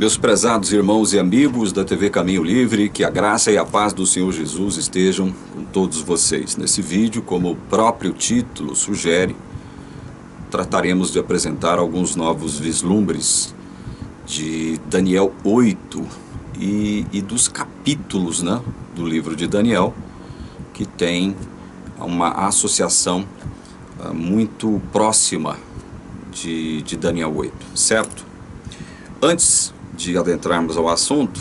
Meus prezados irmãos e amigos da TV Caminho Livre, que a graça e a paz do Senhor Jesus estejam com todos vocês. Nesse vídeo, como o próprio título sugere, trataremos de apresentar alguns novos vislumbres de Daniel 8 e dos capítulos, né, do livro de Daniel, que tem uma associação muito próxima de Daniel 8, certo? Antes de adentrarmos ao assunto,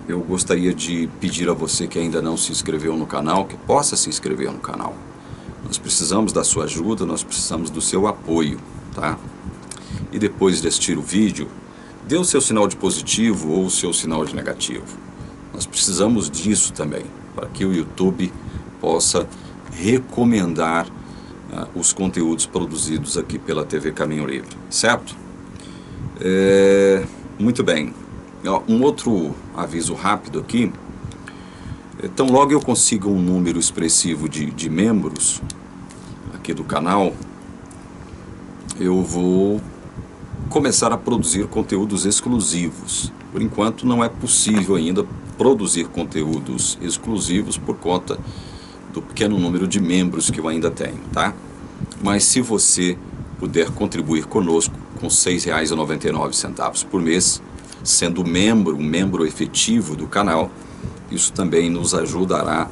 eu gostaria de pedir a você que ainda não se inscreveu no canal, que possa se inscrever no canal. Nós precisamos da sua ajuda, nós precisamos do seu apoio, tá? E depois de assistir o vídeo, dê o seu sinal de positivo ou o seu sinal de negativo. Nós precisamos disso também, para que o YouTube possa recomendar os conteúdos produzidos aqui pela TV Caminho Livre, certo? Muito bem. Um outro aviso rápido aqui. Então, logo eu consiga um número expressivo de membros aqui do canal, eu vou começar a produzir conteúdos exclusivos. Por enquanto não é possível ainda produzir conteúdos exclusivos por conta do pequeno número de membros que eu ainda tenho, tá? Mas se você puder contribuir conosco com R$ 6,99 por mês, sendo um membro efetivo do canal, isso também nos ajudará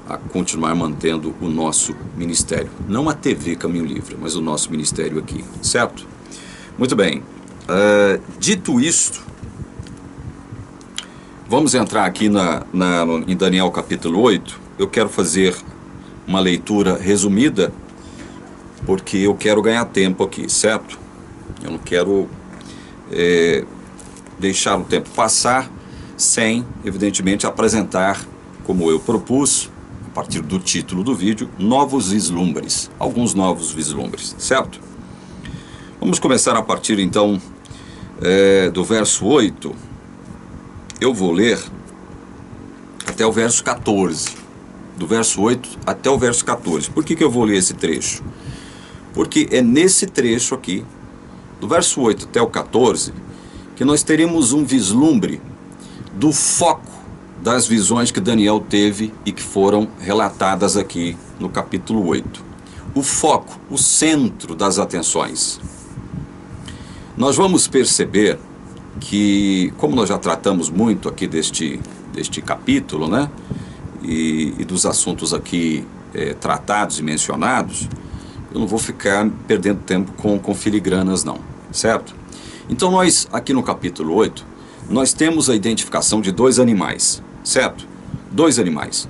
a continuar mantendo o nosso ministério. Não a TV Caminho Livre, mas o nosso ministério aqui, certo? Muito bem. Dito isto, vamos entrar aqui em Daniel capítulo 8. Eu quero fazer uma leitura resumida, porque eu quero ganhar tempo aqui, certo? Eu não quero deixar o tempo passar sem, evidentemente, apresentar, como eu propus, a partir do título do vídeo, novos vislumbres, alguns novos vislumbres, certo? Vamos começar a partir, então, do verso 8. Eu vou ler até o verso 14. Do verso 8 até o verso 14. Por que eu vou ler esse trecho? Porque é nesse trecho aqui, do verso 8 até o 14, que nós teremos um vislumbre do foco das visões que Daniel teve e que foram relatadas aqui no capítulo 8. O foco, o centro das atenções. Nós vamos perceber que, como nós já tratamos muito aqui deste capítulo, né, e dos assuntos aqui tratados e mencionados, eu não vou ficar perdendo tempo com filigranas não, certo? Então nós, aqui no capítulo 8, nós temos a identificação de dois animais, certo? Dois animais.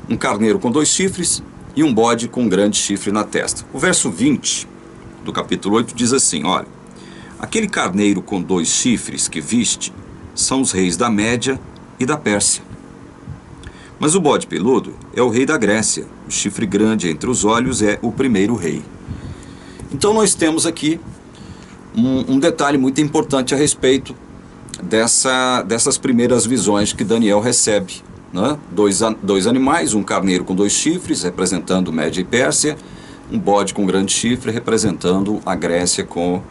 Um carneiro com 2 chifres e um bode com um grande chifre na testa. O verso 20 do capítulo 8 diz assim, olha: aquele carneiro com 2 chifres que viste são os reis da Média e da Pérsia. Mas o bode peludo é o rei da Grécia. O chifre grande entre os olhos é o primeiro rei. Então nós temos aqui um detalhe muito importante a respeito dessas primeiras visões que Daniel recebe, né? Dois animais, um carneiro com 2 chifres, representando Média e Pérsia, um bode com grande chifre, representando a Grécia com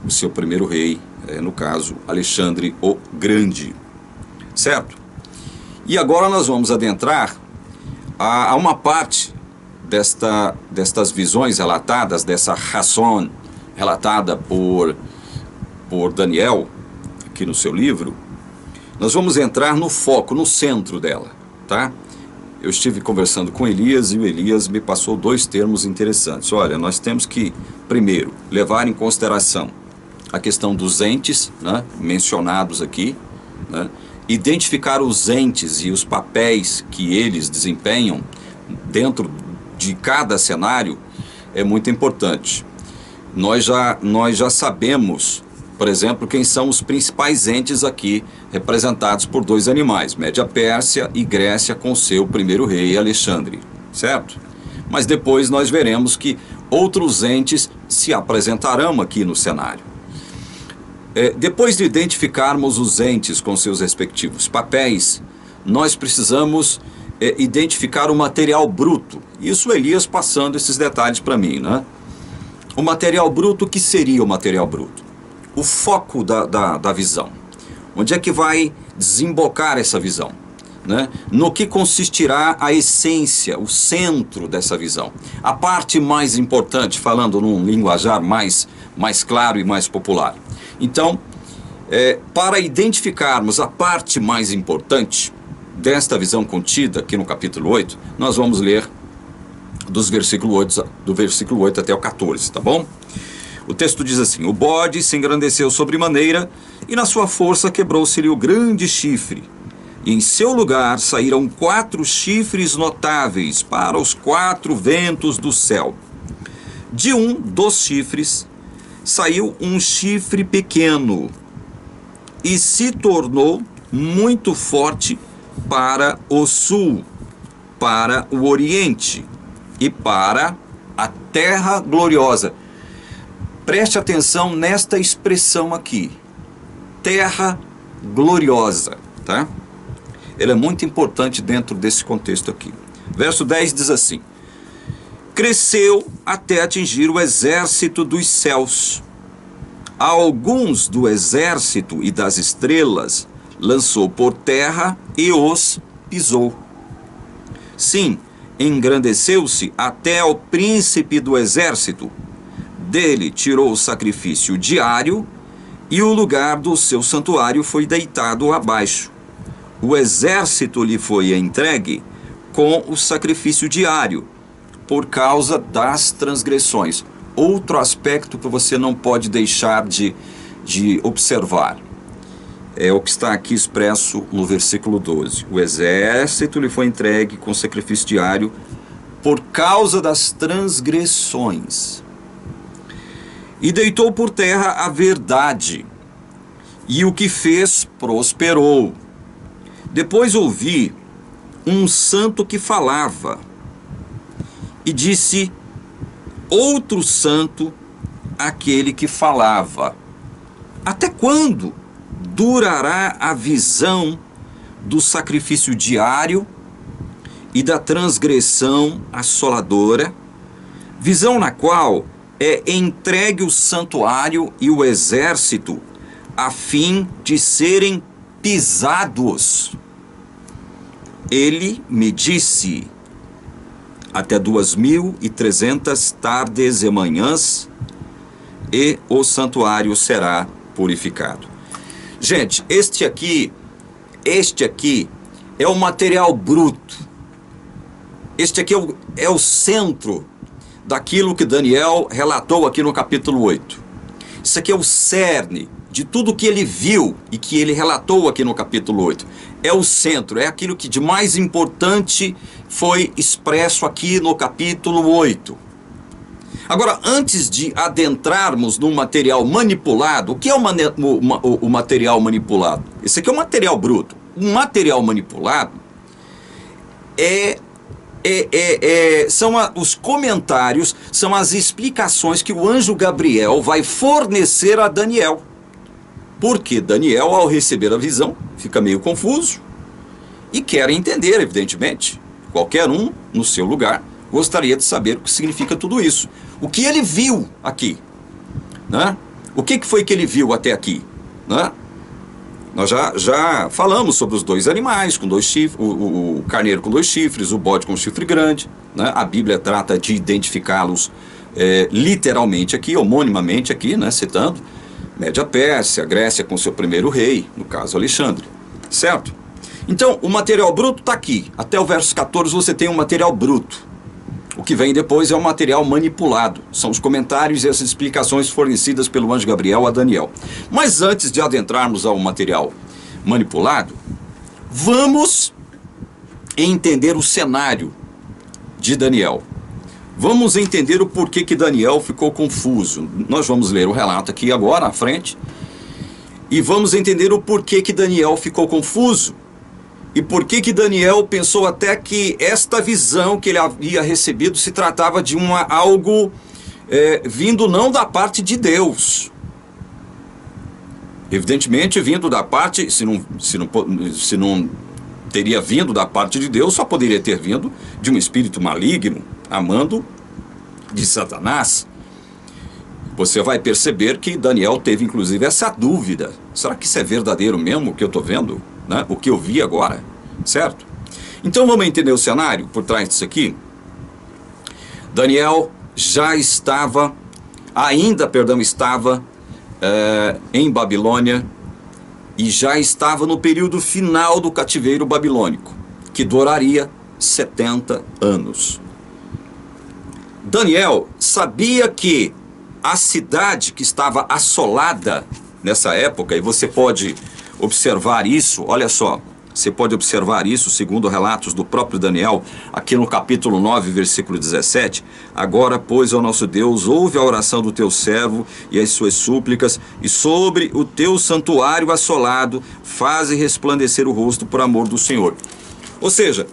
o seu primeiro rei, no caso, Alexandre o Grande, certo? E agora nós vamos adentrar a uma parte destas visões relatadas, dessa razão relatada por Daniel, aqui no seu livro. Nós vamos entrar no foco, no centro dela, tá? Eu estive conversando com Elias e o Elias me passou 2 termos interessantes. Olha, nós temos que, primeiro, levar em consideração a questão dos entes, né, mencionados aqui, né, identificar os entes e os papéis que eles desempenham dentro de cada cenário é muito importante. Nós já sabemos, por exemplo, quem são os principais entes aqui representados por 2 animais, Média Pérsia e Grécia com seu primeiro rei, Alexandre, certo? Mas depois nós veremos que outros entes se apresentarão aqui no cenário. Depois de identificarmos os entes com seus respectivos papéis, nós precisamos identificar o material bruto. Isso Elias passando esses detalhes para mim, né? O material bruto, o que seria o material bruto? O foco da visão. Onde é que vai desembocar essa visão? Né? No que consistirá a essência, o centro dessa visão? A parte mais importante, falando num linguajar mais claro e mais popular. Então, para identificarmos a parte mais importante desta visão contida aqui no capítulo 8, nós vamos ler do versículo 8 até o 14, tá bom? O texto diz assim: o bode se engrandeceu sobremaneira, e na sua força quebrou-se-lhe o grande chifre. E em seu lugar saíram 4 chifres notáveis para os 4 ventos do céu. De um dos chifres saiu um chifre pequeno, e se tornou muito forte para o sul, para o oriente e para a terra gloriosa. Preste atenção nesta expressão aqui, terra gloriosa, tá? Ela é muito importante dentro desse contexto aqui. Verso 10 diz assim: cresceu até atingir o exército dos céus. A alguns do exército e das estrelas lançou por terra e os pisou. Sim, engrandeceu-se até ao príncipe do exército. Dele tirou o sacrifício diário, e o lugar do seu santuário foi deitado abaixo. O exército lhe foi entregue com o sacrifício diário, por causa das transgressões. Outro aspecto que você não pode deixar de observar é o que está aqui expresso no versículo 12. O exército lhe foi entregue com sacrifício diário por causa das transgressões. E deitou por terra a verdade, e o que fez prosperou. Depois ouvi um santo que falava, e disse outro santo aquele que falava: até quando durará a visão do sacrifício diário e da transgressão assoladora, visão na qual é entregue o santuário e o exército a fim de serem pisados? Ele me disse: até 2.300 tardes e manhãs, e o santuário será purificado. Gente, este aqui é o material bruto. Este aqui é o centro daquilo que Daniel relatou aqui no capítulo 8. Isso aqui é o cerne de tudo que ele viu e que ele relatou aqui no capítulo 8. É o centro, é aquilo que de mais importante foi expresso aqui no capítulo 8. Agora, antes de adentrarmos no material manipulado, o que é o material manipulado? Esse aqui é o material bruto. O material manipulado são os comentários, são as explicações que o anjo Gabriel vai fornecer a Daniel. Porque Daniel, ao receber a visão, fica meio confuso e quer entender, evidentemente. Qualquer um, no seu lugar, gostaria de saber o que significa tudo isso. O que ele viu aqui, né? O que foi que ele viu até aqui, né? Nós já falamos sobre os 2 animais com 2 chifres, o carneiro com 2 chifres, o bode com um chifre grande, né? A Bíblia trata de identificá-los literalmente aqui, homonimamente aqui, né? Citando Média Pérsia, Grécia com seu primeiro rei, no caso Alexandre, certo? Então, o material bruto está aqui. Até o verso 14 você tem um material bruto. O que vem depois é o material manipulado. São os comentários e as explicações fornecidas pelo anjo Gabriel a Daniel. Mas antes de adentrarmos ao material manipulado, vamos entender o cenário de Daniel. Vamos entender o porquê que Daniel ficou confuso. Nós vamos ler o relato aqui agora, à frente, e vamos entender o porquê que Daniel ficou confuso. E por que Daniel pensou até que esta visão que ele havia recebido se tratava de algo vindo não da parte de Deus. Evidentemente, vindo da parte, se não teria vindo da parte de Deus, só poderia ter vindo de um espírito maligno, amando de Satanás. Você vai perceber que Daniel teve inclusive essa dúvida. Será que isso é verdadeiro mesmo o que eu estou vendo? Né? O que eu vi agora? Certo? Então vamos entender o cenário por trás disso aqui. Daniel já estava, estava em Babilônia e já estava no período final do cativeiro babilônico, que duraria 70 anos. Daniel sabia que a cidade que estava assolada nessa época, e você pode observar isso, olha só, você pode observar isso segundo relatos do próprio Daniel, aqui no capítulo 9, versículo 17. Agora, pois, ó nosso Deus, ouve a oração do teu servo e as suas súplicas, e sobre o teu santuário assolado, faze resplandecer o rosto por amor do Senhor. Ou seja,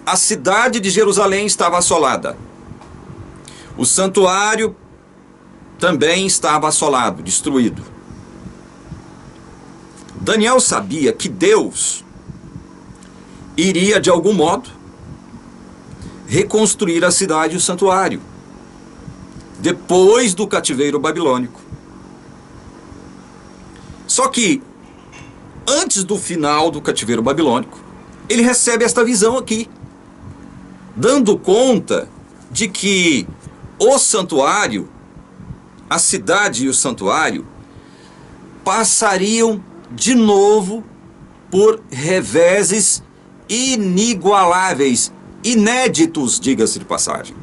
a cidade de Jerusalém estava assolada. O santuário também estava assolado, destruído. Daniel sabia que Deus iria, de algum modo, reconstruir a cidade e o santuário, depois do cativeiro babilônico. Só que, antes do final do cativeiro babilônico, ele recebe esta visão aqui, dando conta de que o santuário, a cidade e o santuário, passariam de novo por reveses inigualáveis, inéditos, diga-se de passagem.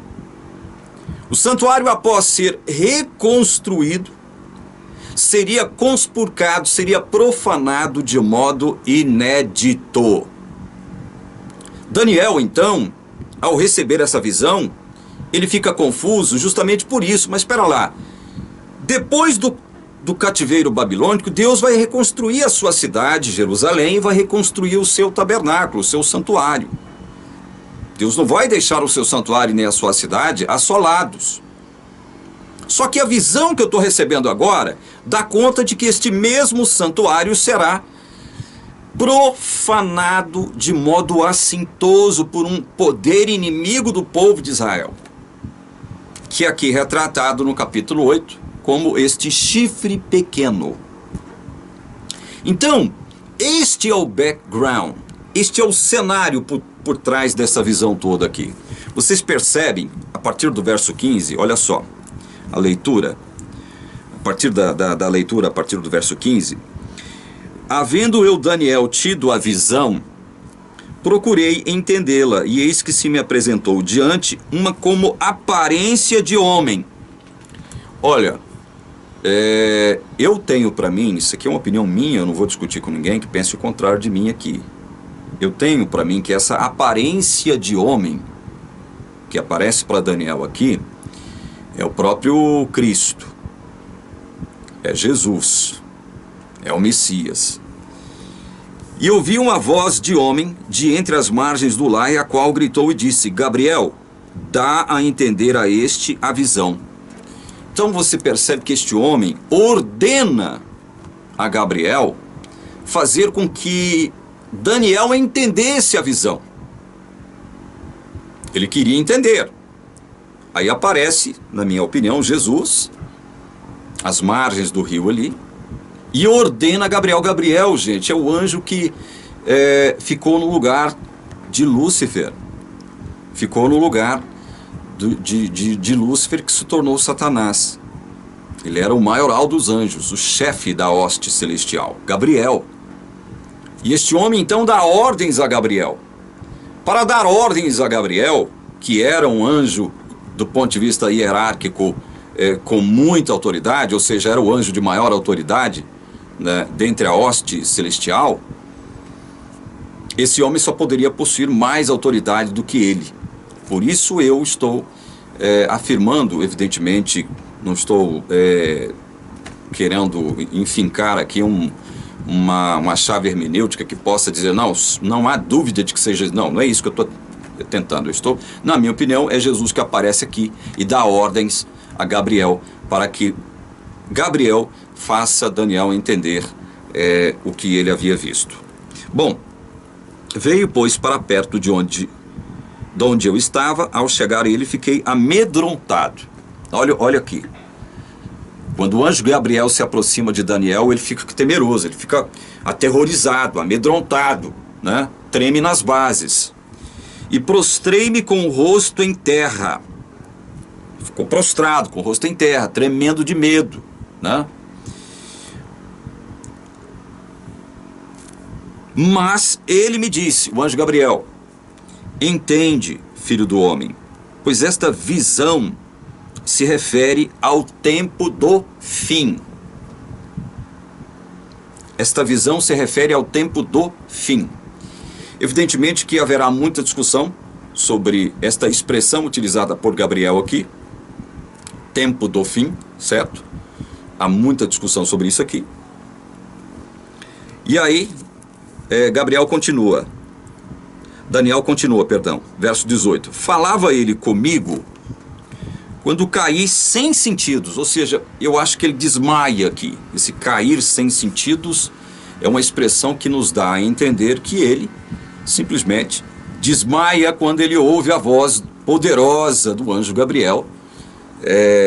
O santuário, após ser reconstruído, seria conspurcado, seria profanado de modo inédito. Daniel, então, ao receber essa visão, ele fica confuso justamente por isso. Mas espera lá, depois do cativeiro babilônico, Deus vai reconstruir a sua cidade, Jerusalém, e vai reconstruir o seu tabernáculo, o seu santuário. Deus não vai deixar o seu santuário nem a sua cidade assolados. Só que a visão que eu estou recebendo agora dá conta de que este mesmo santuário será profanado de modo assintoso por um poder inimigo do povo de Israel, que é aqui retratado no capítulo 8, como este chifre pequeno. Então, este é o background, este é o cenário por trás dessa visão toda aqui. Vocês percebem, a partir do verso 15, olha só, a leitura, a partir da leitura, a partir do verso 15, havendo eu, Daniel, tido a visão, procurei entendê-la, e eis que se me apresentou diante uma como aparência de homem. Olha, eu tenho para mim, isso aqui é uma opinião minha, eu não vou discutir com ninguém que pense o contrário de mim aqui. Eu tenho para mim que essa aparência de homem que aparece para Daniel aqui é o próprio Cristo, é Jesus, é o Messias. E ouvi uma voz de homem de entre as margens do lago, a qual gritou e disse: Gabriel, dá a entender a este a visão. Então você percebe que este homem ordena a Gabriel fazer com que Daniel entendesse a visão. Ele queria entender. Aí aparece, na minha opinião, Jesus, às margens do rio ali, e ordena a Gabriel. Gabriel, gente, é o anjo que ficou no lugar de Lúcifer. Ficou no lugar de Lúcifer, que se tornou Satanás. Ele era o maioral dos anjos, o chefe da hoste celestial, Gabriel. E este homem então dá ordens a Gabriel. Para dar ordens a Gabriel, que era um anjo do ponto de vista hierárquico, com muita autoridade, ou seja, era o anjo de maior autoridade, né, dentre a hoste celestial, esse homem só poderia possuir mais autoridade do que ele. Por isso eu estou afirmando, evidentemente, não estou querendo enfincar aqui uma chave hermenêutica que possa dizer, não há dúvida de que seja... Não é isso que eu estou tentando. Na minha opinião, é Jesus que aparece aqui e dá ordens a Gabriel para que Gabriel faça Daniel entender o que ele havia visto. Bom, veio, pois, para perto de onde eu estava. Ao chegar ele, fiquei amedrontado. Olha aqui. Quando o anjo Gabriel se aproxima de Daniel, ele fica temeroso, ele fica aterrorizado, amedrontado, né? Treme nas bases. E prostrei-me com o rosto em terra. Ficou prostrado, com o rosto em terra, tremendo de medo, né? Mas ele me disse, o anjo Gabriel: entende, filho do homem, pois esta visão se refere ao tempo do fim. Esta visão se refere ao tempo do fim. Evidentemente que haverá muita discussão sobre esta expressão utilizada por Gabriel aqui, tempo do fim, certo? Há muita discussão sobre isso aqui. E aí, Daniel continua, verso 18. Falava ele comigo quando caí sem sentidos, ou seja, eu acho que ele desmaia aqui. Esse cair sem sentidos é uma expressão que nos dá a entender que ele simplesmente desmaia quando ele ouve a voz poderosa do anjo Gabriel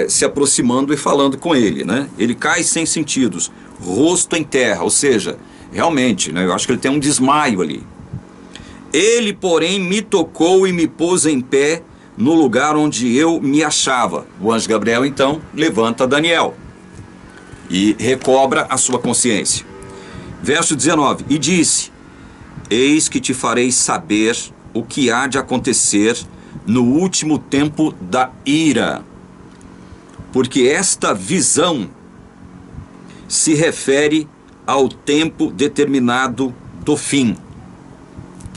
se aproximando e falando com ele, né? Ele cai sem sentidos, rosto em terra, ou seja, realmente, né, eu acho que ele tem um desmaio ali. Ele, porém, me tocou e me pôs em pé no lugar onde eu me achava. O anjo Gabriel, então, levanta Daniel e recobra a sua consciência. Verso 19, e disse: eis que te farei saber o que há de acontecer no último tempo da ira, porque esta visão se refere ao tempo determinado do fim.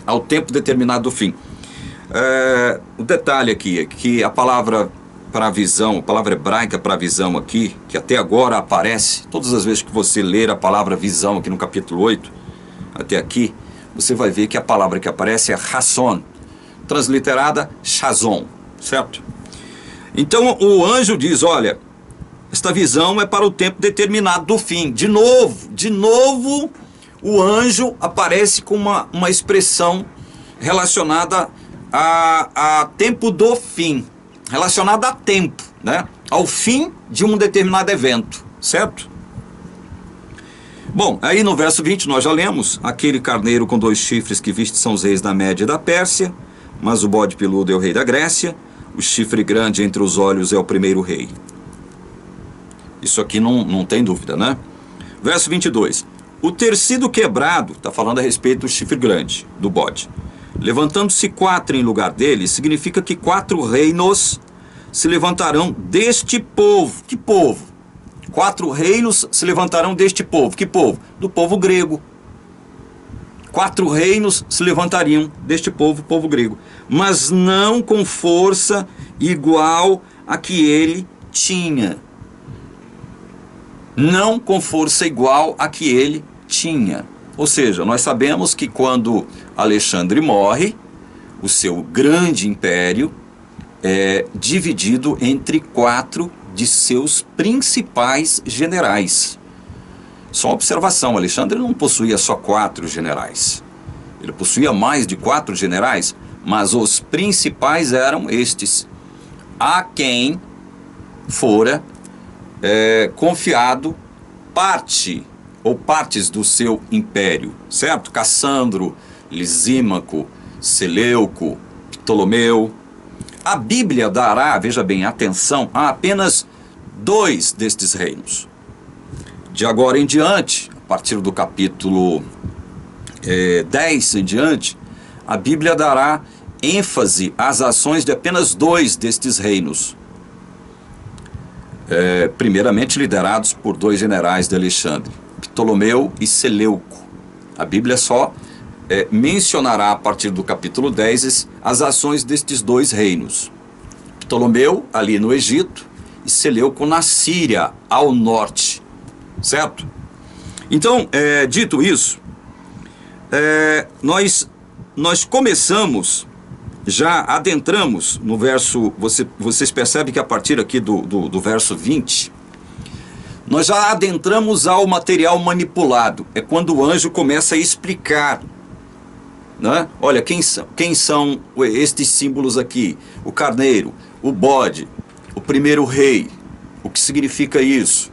Ao tempo determinado do fim. O detalhe aqui é que a palavra para visão, a palavra hebraica para visão aqui, que até agora aparece, todas as vezes que você ler a palavra visão aqui no capítulo 8, até aqui, você vai ver que a palavra que aparece é Hasson, transliterada Shazon, certo? Então o anjo diz, olha, esta visão é para o tempo determinado do fim. De novo, o anjo aparece com uma expressão relacionada a tempo do fim, relacionada a tempo, né? Ao fim de um determinado evento, certo? Bom, aí no verso 20 nós já lemos: aquele carneiro com 2 chifres que viste são os reis da Média e da Pérsia, mas o bode peludo é o rei da Grécia, o chifre grande entre os olhos é o primeiro rei. Isso aqui não tem dúvida, né? Verso 22. O ter sido quebrado, está falando a respeito do chifre grande, do bode. Levantando-se 4 em lugar dele, significa que 4 reinos se levantarão deste povo. Que povo? 4 reinos se levantarão deste povo. Que povo? Do povo grego. 4 reinos se levantariam deste povo, povo grego. Mas não com força igual a que ele tinha. Não com força igual a que ele tinha. Ou seja, nós sabemos que quando Alexandre morre, o seu grande império é dividido entre 4 de seus principais generais. Só uma observação, Alexandre não possuía só 4 generais. Ele possuía mais de 4 generais, mas os principais eram estes, a quem fora confiado parte ou partes do seu império, certo? Cassandro, Lisímaco, Seleuco, Ptolomeu. A Bíblia dará, veja bem, atenção, a apenas 2 destes reinos. De agora em diante, a partir do capítulo 10 em diante, a Bíblia dará ênfase às ações de apenas 2 destes reinos. Primeiramente liderados por 2 generais de Alexandre, Ptolomeu e Seleuco. A Bíblia só mencionará a partir do capítulo 10 as ações destes 2 reinos. Ptolomeu ali no Egito e Seleuco na Síria, ao norte, certo? Então, dito isso, nós começamos, já adentramos no verso, vocês percebem que a partir aqui do verso 20, nós já adentramos ao material manipulado. É quando o anjo começa a explicar, né? Olha, quem são estes símbolos aqui? O carneiro, o bode, o primeiro rei. O que significa isso?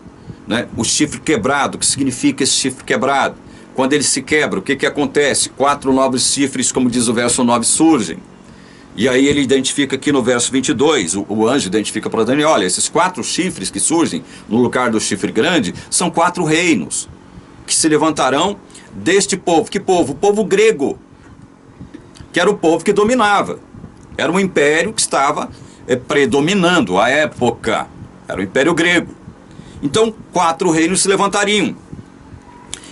né? O chifre quebrado, o que significa esse chifre quebrado? Quando ele se quebra, o que acontece? 4 novos chifres, como diz o verso 9, surgem. E aí ele identifica aqui no verso 22, o anjo identifica para Daniel, olha, esses 4 chifres que surgem no lugar do chifre grande, são 4 reinos que se levantarão deste povo. Que povo? O povo grego, que era o povo que dominava. Era um império que estava predominando à época. Era o Império Grego. Então, 4 reinos se levantariam.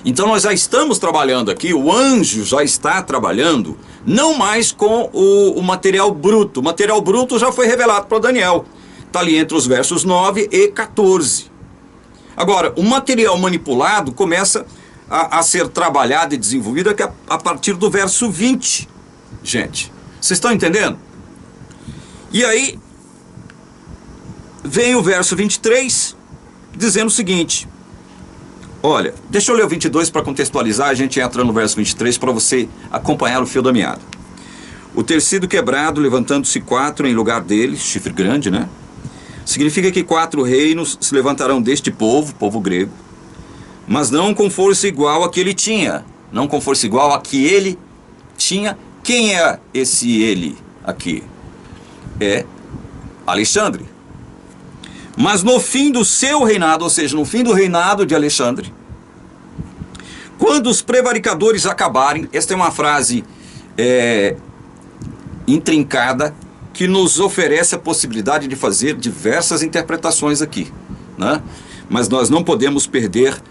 Então nós já estamos trabalhando aqui, o anjo já está trabalhando, não mais com o material bruto. O material bruto já foi revelado para Daniel. Está ali entre os versos 9 e 14. Agora, o material manipulado começa a ser trabalhado e desenvolvido aqui a partir do verso 20. Gente, vocês estão entendendo? E aí, vem o verso 23, dizendo o seguinte... Olha, deixa eu ler o 22 para contextualizar, a gente entra no verso 23 para você acompanhar o fio da meada. O tecido quebrado, levantando-se 4 em lugar dele, chifre grande, né? Significa que 4 reinos se levantarão deste povo, povo grego, mas não com força igual a que ele tinha. Não com força igual a que ele tinha. Quem é esse ele aqui? É Alexandre. Mas no fim do seu reinado, ou seja, no fim do reinado de Alexandre, quando os prevaricadores acabarem, esta é uma frase intrincada que nos oferece a possibilidade de fazer diversas interpretações aqui, né? Mas nós não podemos perder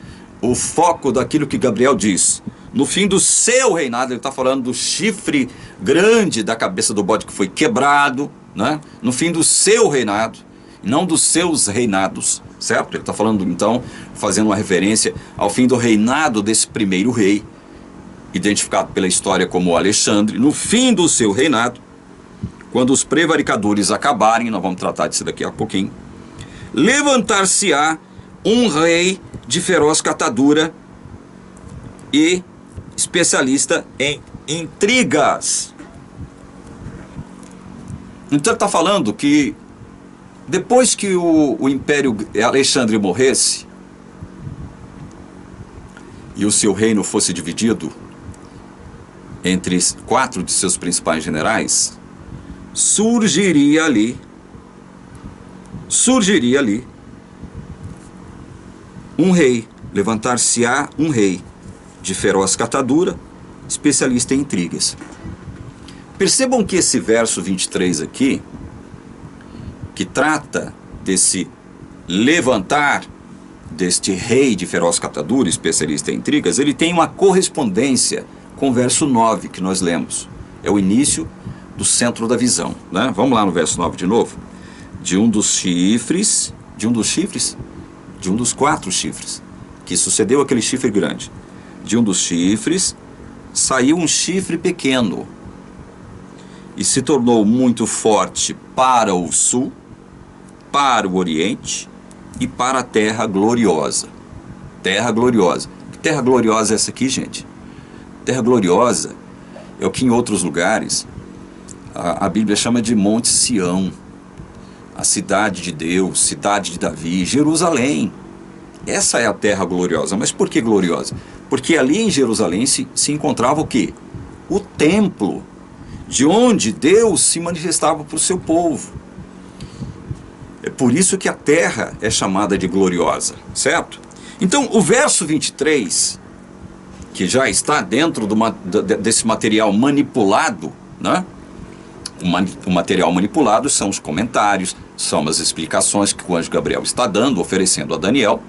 o foco daquilo que Gabriel diz. No fim do seu reinado, ele está falando do chifre grande da cabeça do bode que foi quebrado, né? No fim do seu reinado, não dos seus reinados, certo? Ele está falando, então, fazendo uma referência ao fim do reinado desse primeiro rei, identificado pela história como Alexandre. No fim do seu reinado, quando os prevaricadores acabarem, nós vamos tratar disso daqui a pouquinho, levantar-se-á um rei de feroz catadura e especialista em intrigas. Então ele está falando que depois que o Império Alexandre morresse e o seu reino fosse dividido entre 4 de seus principais generais, surgiria ali um rei, levantar-se-á um rei de feroz catadura, especialista em intrigas. Percebam que esse verso 23 aqui, que trata desse levantar deste rei de feroz catadura, especialista em intrigas, ele tem uma correspondência com o verso 9 que nós lemos. É o início do centro da visão, né? Vamos lá no verso 9 de novo. De um dos 4 chifres, que sucedeu aquele chifre grande. De um dos chifres saiu um chifre pequeno e se tornou muito forte para o sul, para o oriente e para a terra gloriosa. Terra gloriosa. Que terra gloriosa é essa aqui, gente? Terra gloriosa é o que em outros lugares a Bíblia chama de Monte Sião, a cidade de Deus, cidade de Davi, Jerusalém. Essa é a terra gloriosa. Mas por que gloriosa? Porque ali em Jerusalém se encontrava o quê? O templo, de onde Deus se manifestava para o seu povo. É por isso que a terra é chamada de gloriosa, certo? Então, o verso 23, que já está dentro desse material manipulado, né? O material manipulado são os comentários, são as explicações que o anjo Gabriel está dando, oferecendo a Daniel,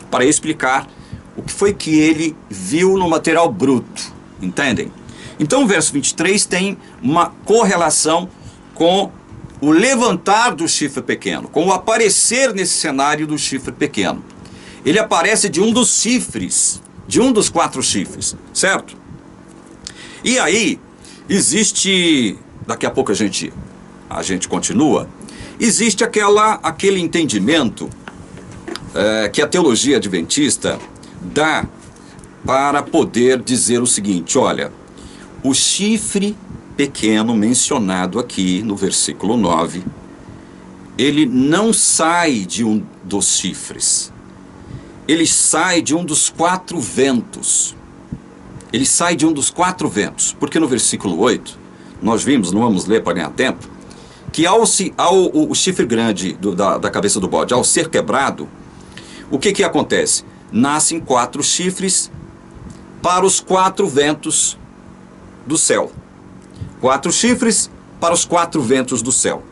para explicar o que foi que ele viu no material bruto, entendem? Então, o verso 23 tem uma correlação com o levantar do chifre pequeno, com o aparecer nesse cenário do chifre pequeno. Ele aparece de um dos chifres, de um dos 4 chifres, certo? E aí, existe, daqui a pouco a gente continua, existe aquele entendimento que a teologia adventista dá para poder dizer o seguinte, olha, o chifre pequeno mencionado aqui no versículo 9, ele não sai de um dos chifres. ele sai de um dos 4 ventos. Ele sai de um dos 4 ventos, porque no versículo 8, nós vimos, não vamos ler para ganhar tempo, que o chifre grande da cabeça do bode, ao ser quebrado, o que acontece? Nascem 4 chifres para os 4 ventos do céu. 4 chifres para os 4 ventos do céu.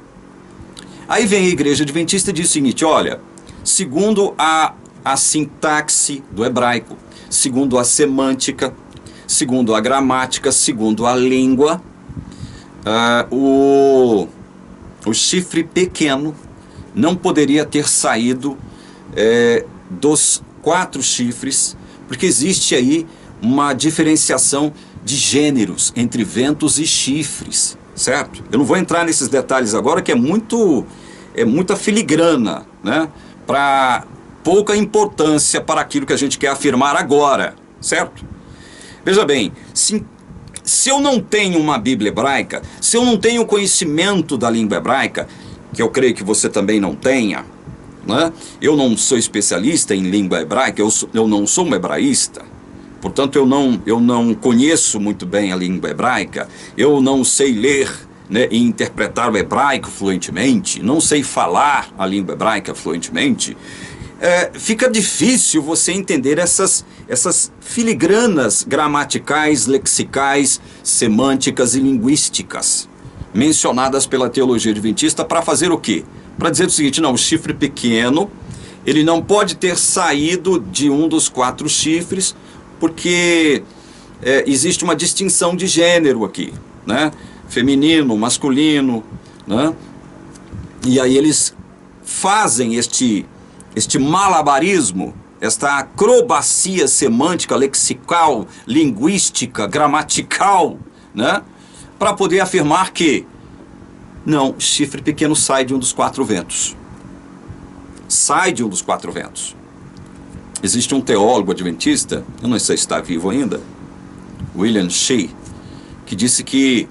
Aí vem a igreja adventista e diz o seguinte, olha, segundo a sintaxe do hebraico, segundo a semântica, segundo a gramática, segundo a língua, o chifre pequeno não poderia ter saído dos 4 chifres, porque existe aí uma diferenciação de gêneros entre ventos e chifres, certo? Eu não vou entrar nesses detalhes agora, que é muita filigrana, né? Para pouca importância para aquilo que a gente quer afirmar agora, certo? Veja bem, se eu não tenho uma Bíblia hebraica, se eu não tenho conhecimento da língua hebraica, que eu creio que você também não tenha, né? Eu não sou especialista em língua hebraica, eu não sou um hebraísta, portanto eu não conheço muito bem a língua hebraica, eu não sei ler, né, e interpretar o hebraico fluentemente, não sei falar a língua hebraica fluentemente, fica difícil você entender essas filigranas gramaticais, lexicais, semânticas e linguísticas mencionadas pela teologia adventista para fazer o quê? Para dizer o seguinte, não, o chifre pequeno, ele não pode ter saído de um dos 4 chifres, porque existe uma distinção de gênero aqui, né? Feminino, masculino, né? E aí eles fazem este malabarismo, esta acrobacia semântica, lexical, linguística, gramatical, né? Para poder afirmar que, não, chifre pequeno sai de um dos 4 ventos. Sai de um dos 4 ventos. Existe um teólogo adventista, eu não sei se está vivo ainda, William Shea, que disse que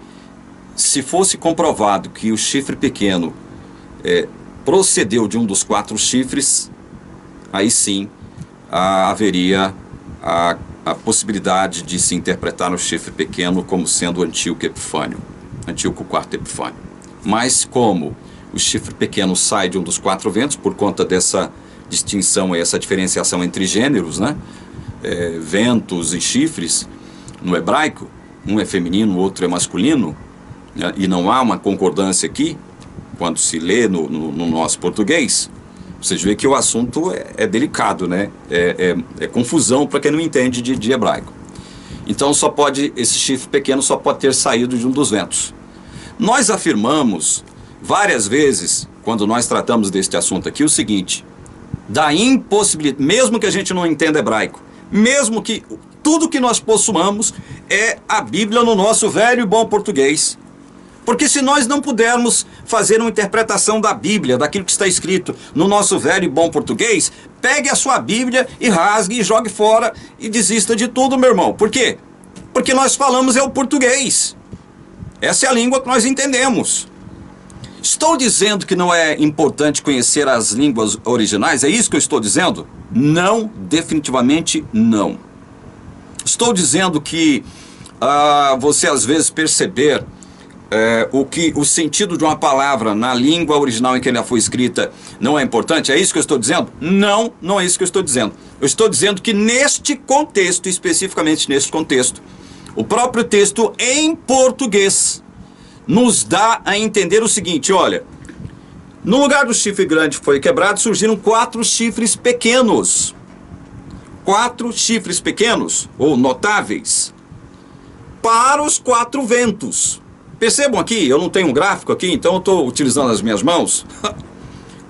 se fosse comprovado que o chifre pequeno procedeu de um dos 4 chifres, aí sim haveria a possibilidade de se interpretar o chifre pequeno como sendo Antíoco Epifânio, Antíoco IV Epifânio. Mas como o chifre pequeno sai de um dos 4 ventos, por conta dessa distinção, essa diferenciação entre gêneros, né? Ventos e chifres, no hebraico, um é feminino, o outro é masculino, né? E não há uma concordância aqui, quando se lê no nosso português, vocês veem que o assunto é delicado, né? É confusão para quem não entende de hebraico. Então esse chifre pequeno só pode ter saído de um dos ventos. Nós afirmamos várias vezes, quando nós tratamos deste assunto aqui, o seguinte, da impossibilidade, mesmo que a gente não entenda hebraico, mesmo que tudo que nós possuamos é a Bíblia no nosso velho e bom português. Porque se nós não pudermos fazer uma interpretação da Bíblia, daquilo que está escrito no nosso velho e bom português, pegue a sua Bíblia e rasgue e jogue fora e desista de tudo, meu irmão. Por quê? Porque nós falamos o português. Essa é a língua que nós entendemos. Estou dizendo que não é importante conhecer as línguas originais? É isso que eu estou dizendo? Não, definitivamente não. Estou dizendo que você às vezes perceber o sentido de uma palavra na língua original em que ela foi escrita não é importante? É isso que eu estou dizendo? Não, não é isso que eu estou dizendo. Eu estou dizendo que neste contexto, especificamente neste contexto, o próprio texto em português nos dá a entender o seguinte, olha, no lugar do chifre grande que foi quebrado, surgiram 4 chifres pequenos. 4 chifres pequenos, ou notáveis, para os 4 ventos. Percebam aqui, eu não tenho um gráfico aqui, então eu estou utilizando as minhas mãos.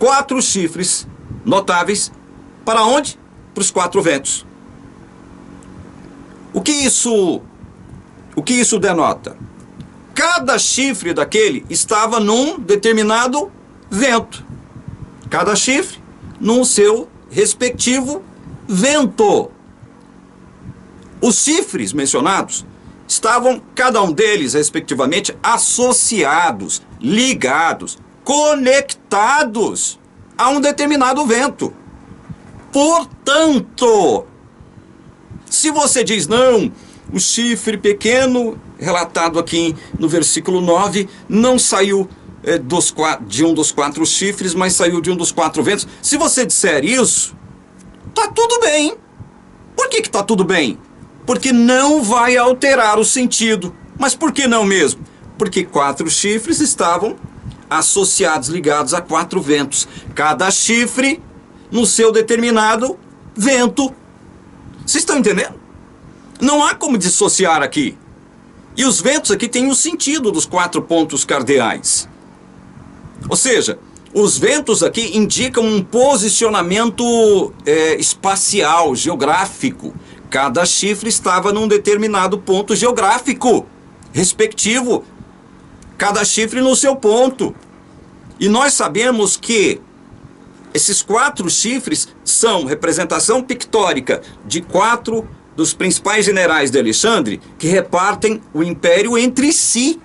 4 chifres notáveis, para onde? Para os 4 ventos. O que isso denota? Cada chifre daquele estava num determinado vento. Cada chifre num seu respectivo vento. Os chifres mencionados estavam, cada um deles, respectivamente, associados, ligados, conectados a um determinado vento. Portanto, se você diz não, o chifre pequeno, relatado aqui no versículo 9, não saiu de um dos 4 chifres, mas saiu de um dos 4 ventos. Se você disser isso, tá tudo bem. Por que tá tudo bem? Porque não vai alterar o sentido. Mas por que não mesmo? Porque 4 chifres estavam associados, ligados a 4 ventos. Cada chifre no seu determinado vento. Vocês estão entendendo? Não há como dissociar aqui. E os ventos aqui têm o sentido dos 4 pontos cardeais. Ou seja, os ventos aqui indicam um posicionamento espacial, geográfico. Cada chifre estava num determinado ponto geográfico respectivo. Cada chifre no seu ponto. E nós sabemos que esses 4 chifres são representação pictórica de 4 dos principais generais de Alexandre que repartem o império entre si.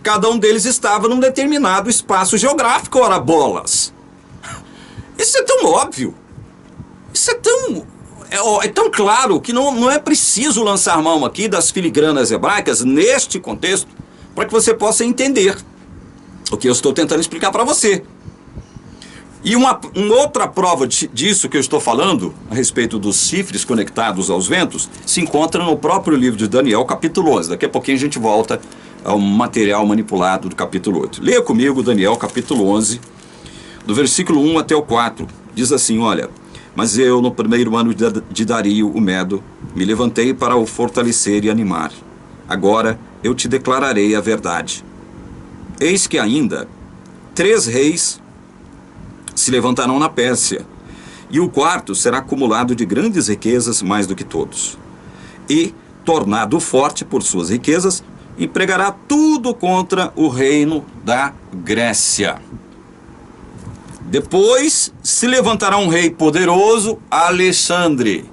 Cada um deles estava num determinado espaço geográfico, ora bolas. Isso é tão óbvio. Isso é tão claro que não é preciso lançar mão aqui das filigranas hebraicas neste contexto para que você possa entender o que eu estou tentando explicar para você. E uma outra prova disso que eu estou falando, a respeito dos chifres conectados aos ventos, se encontra no próprio livro de Daniel, capítulo 11. Daqui a pouquinho a gente volta ao material manipulado do capítulo 8. Leia comigo Daniel, capítulo 11, do versículo 1 até o 4. Diz assim, olha: mas eu, no primeiro ano de Dario, o Medo, me levantei para o fortalecer e animar. Agora eu te declararei a verdade. Eis que ainda 3 reis se levantarão na Pérsia, e o 4º será acumulado de grandes riquezas mais do que todos. E, tornado forte por suas riquezas, empregará tudo contra o reino da Grécia. Depois se levantará um rei poderoso, Alexandre,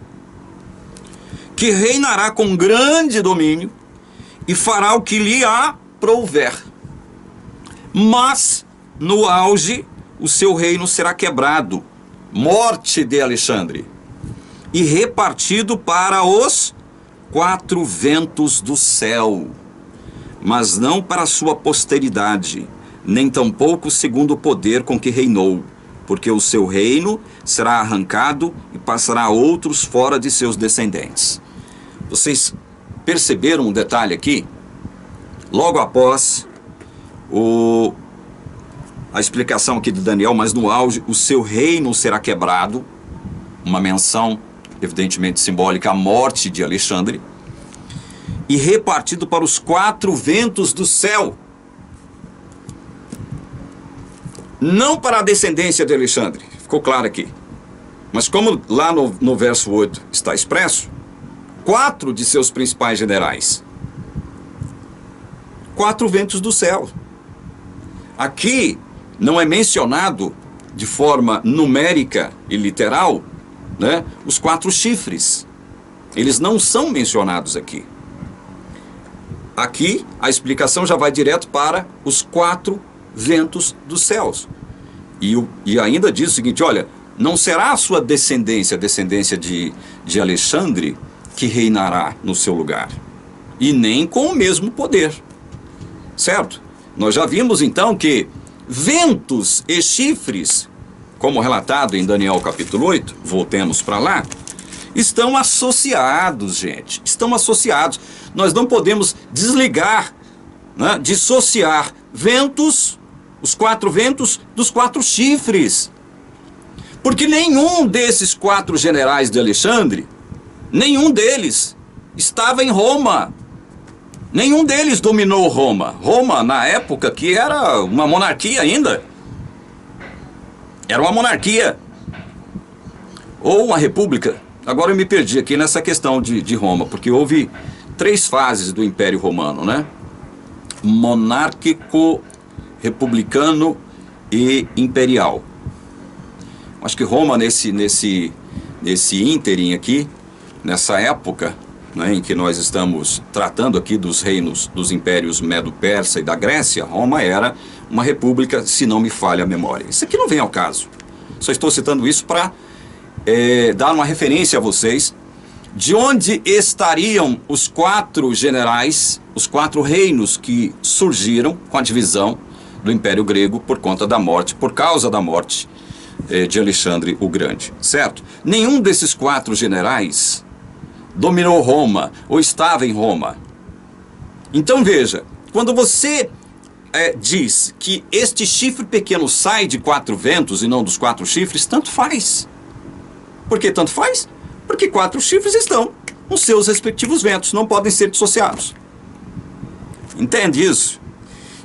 que reinará com grande domínio e fará o que lhe aprouver. Mas, no auge, o seu reino será quebrado, morte de Alexandre, e repartido para os 4 ventos do céu, mas não para a sua posteridade, nem tampouco segundo o poder com que reinou, porque o seu reino será arrancado e passará a outros fora de seus descendentes. Vocês perceberam um detalhe aqui? Logo após a explicação aqui de Daniel, mas no auge, o seu reino será quebrado, uma menção evidentemente simbólica à morte de Alexandre, e repartido para os 4 ventos do céu, não para a descendência de Alexandre, ficou claro aqui, mas como lá no verso 8 está expresso, 4 de seus principais generais, 4 ventos do céu. Aqui não é mencionado de forma numérica e literal, né, os 4 chifres. Eles não são mencionados aqui. Aqui a explicação já vai direto para os 4 ventos dos céus. E ainda diz o seguinte, olha, não será a sua descendência, a descendência de Alexandre, que reinará no seu lugar, e nem com o mesmo poder. Certo? Nós já vimos então que ventos e chifres, como relatado em Daniel capítulo 8, voltemos para lá, estão associados, gente, estão associados. Nós não podemos desligar, né, dissociar ventos, os 4 ventos, dos 4 chifres. Porque nenhum desses 4 generais de Alexandre, nenhum deles estava em Roma. Nenhum deles dominou Roma. Roma, na época, que era uma monarquia ainda. Era uma monarquia. Ou uma república. Agora eu me perdi aqui nessa questão de Roma, porque houve 3 fases do Império Romano, né? Monárquico, republicano e imperial. Acho que Roma, nesse ínterim aqui, nessa época, né, em que nós estamos tratando aqui dos reinos, dos impérios Medo-Persa e da Grécia, Roma era uma república, se não me falha a memória. Isso aqui não vem ao caso. Só estou citando isso para dar uma referência a vocês de onde estariam os 4 generais, os 4 reinos que surgiram com a divisão do Império Grego por conta da morte, por causa da morte de Alexandre o Grande, certo? Nenhum desses 4 generais dominou Roma ou estava em Roma. Então veja, quando você diz que este chifre pequeno sai de 4 ventos e não dos 4 chifres, tanto faz. Por que tanto faz? Porque 4 chifres estão nos seus respectivos ventos, não podem ser dissociados. Entende isso?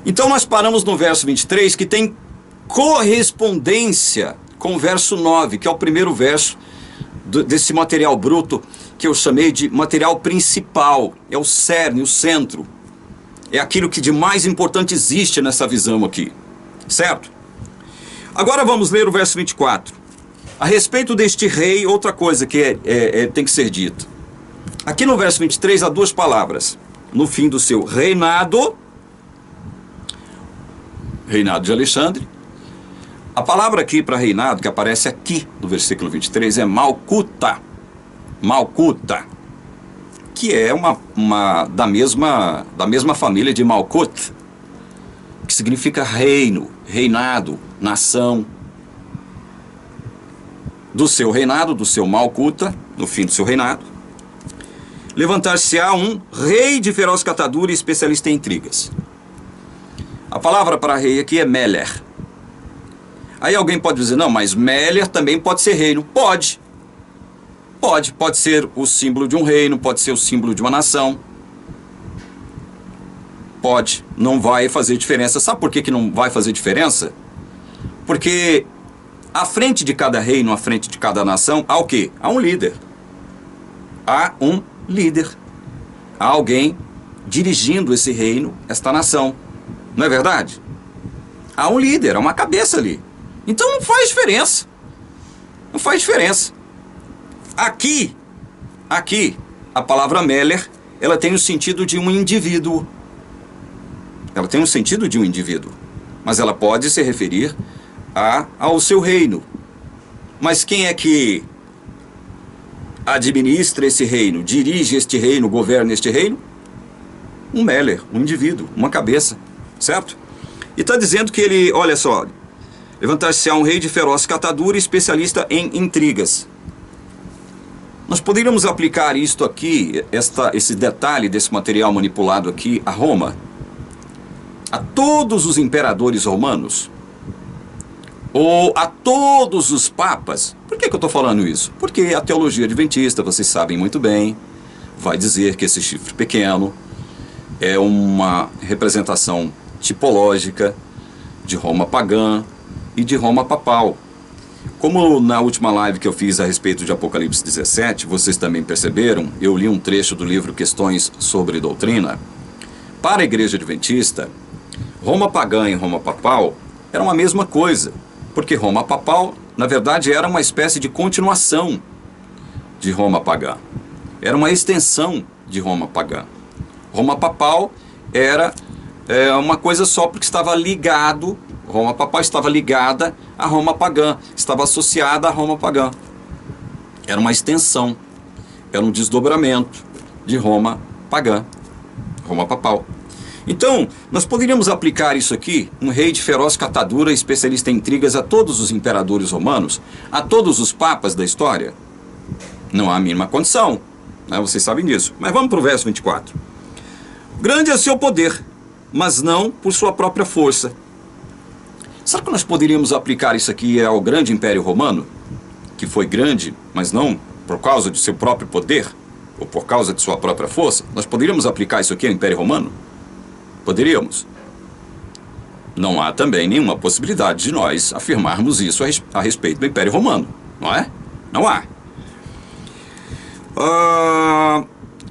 Então nós paramos no verso 23, que tem correspondência com o verso 9, que é o primeiro verso desse material bruto, que eu chamei de material principal. É o cerne, o centro. É aquilo que de mais importante existe nessa visão aqui. Certo? Agora vamos ler o verso 24. A respeito deste rei, outra coisa que tem que ser dito. Aqui no verso 23 há 2 palavras. No fim do seu reinado de Alexandre. A palavra aqui para reinado, que aparece aqui no versículo 23, é Malkuta. Malkuta. Que é da mesma família de Malkut, que significa reino, reinado, nação. Do seu reinado, do seu Malkuta, no fim do seu reinado, levantar-se-á um rei de feroz catadura e especialista em intrigas. A palavra para rei aqui é Meler. Aí alguém pode dizer, não, mas Meler também pode ser reino. Pode. Pode ser o símbolo de um reino, pode ser o símbolo de uma nação. Pode, não vai fazer diferença. Sabe por que não vai fazer diferença? Porque à frente de cada reino, à frente de cada nação, há o quê? Há um líder. Há um líder. Há alguém dirigindo esse reino, esta nação. Não é verdade? Há um líder, há uma cabeça ali. Então não faz diferença. Não faz diferença. Aqui, a palavra Meler, ela tem o sentido de um indivíduo. Ela tem o sentido de um indivíduo. Mas ela pode se referir ao seu reino. Mas quem é que administra esse reino, dirige este reino, governa este reino? Um Meler, um indivíduo, uma cabeça, certo? E está dizendo que ele, olha só, levantar-se-á um rei de feroz catadura e especialista em intrigas. Nós poderíamos aplicar isto aqui, esse detalhe desse material manipulado aqui, a Roma, a todos os imperadores romanos, ou a todos os papas. Por que eu estou falando isso? Porque a teologia adventista, vocês sabem muito bem, vai dizer que esse chifre pequeno é uma representação tipológica de Roma pagã e de Roma papal. Como na última live que eu fiz a respeito de Apocalipse 17, vocês também perceberam, eu li um trecho do livro Questões sobre Doutrina. Para a Igreja Adventista, Roma pagã e Roma papal eram a mesma coisa, porque Roma papal, na verdade, era uma espécie de continuação de Roma pagã. Era uma extensão de Roma pagã. Roma papal era uma coisa só porque estava ligado, Roma papal estava ligada a Roma pagã, estava associada a Roma pagã. Era uma extensão, era um desdobramento de Roma pagã, Roma papal. Então, nós poderíamos aplicar isso aqui, um rei de feroz catadura, especialista em intrigas, a todos os imperadores romanos, a todos os papas da história? Não há a mínima condição, né? Vocês sabem disso. Mas vamos para o verso 24. Grande é seu poder, mas não por sua própria força. Será que nós poderíamos aplicar isso aqui ao grande Império Romano? Que foi grande, mas não por causa de seu próprio poder, ou por causa de sua própria força? Nós poderíamos aplicar isso aqui ao Império Romano? Poderíamos. Não há também nenhuma possibilidade de nós afirmarmos isso a respeito do Império Romano, não é? Não há.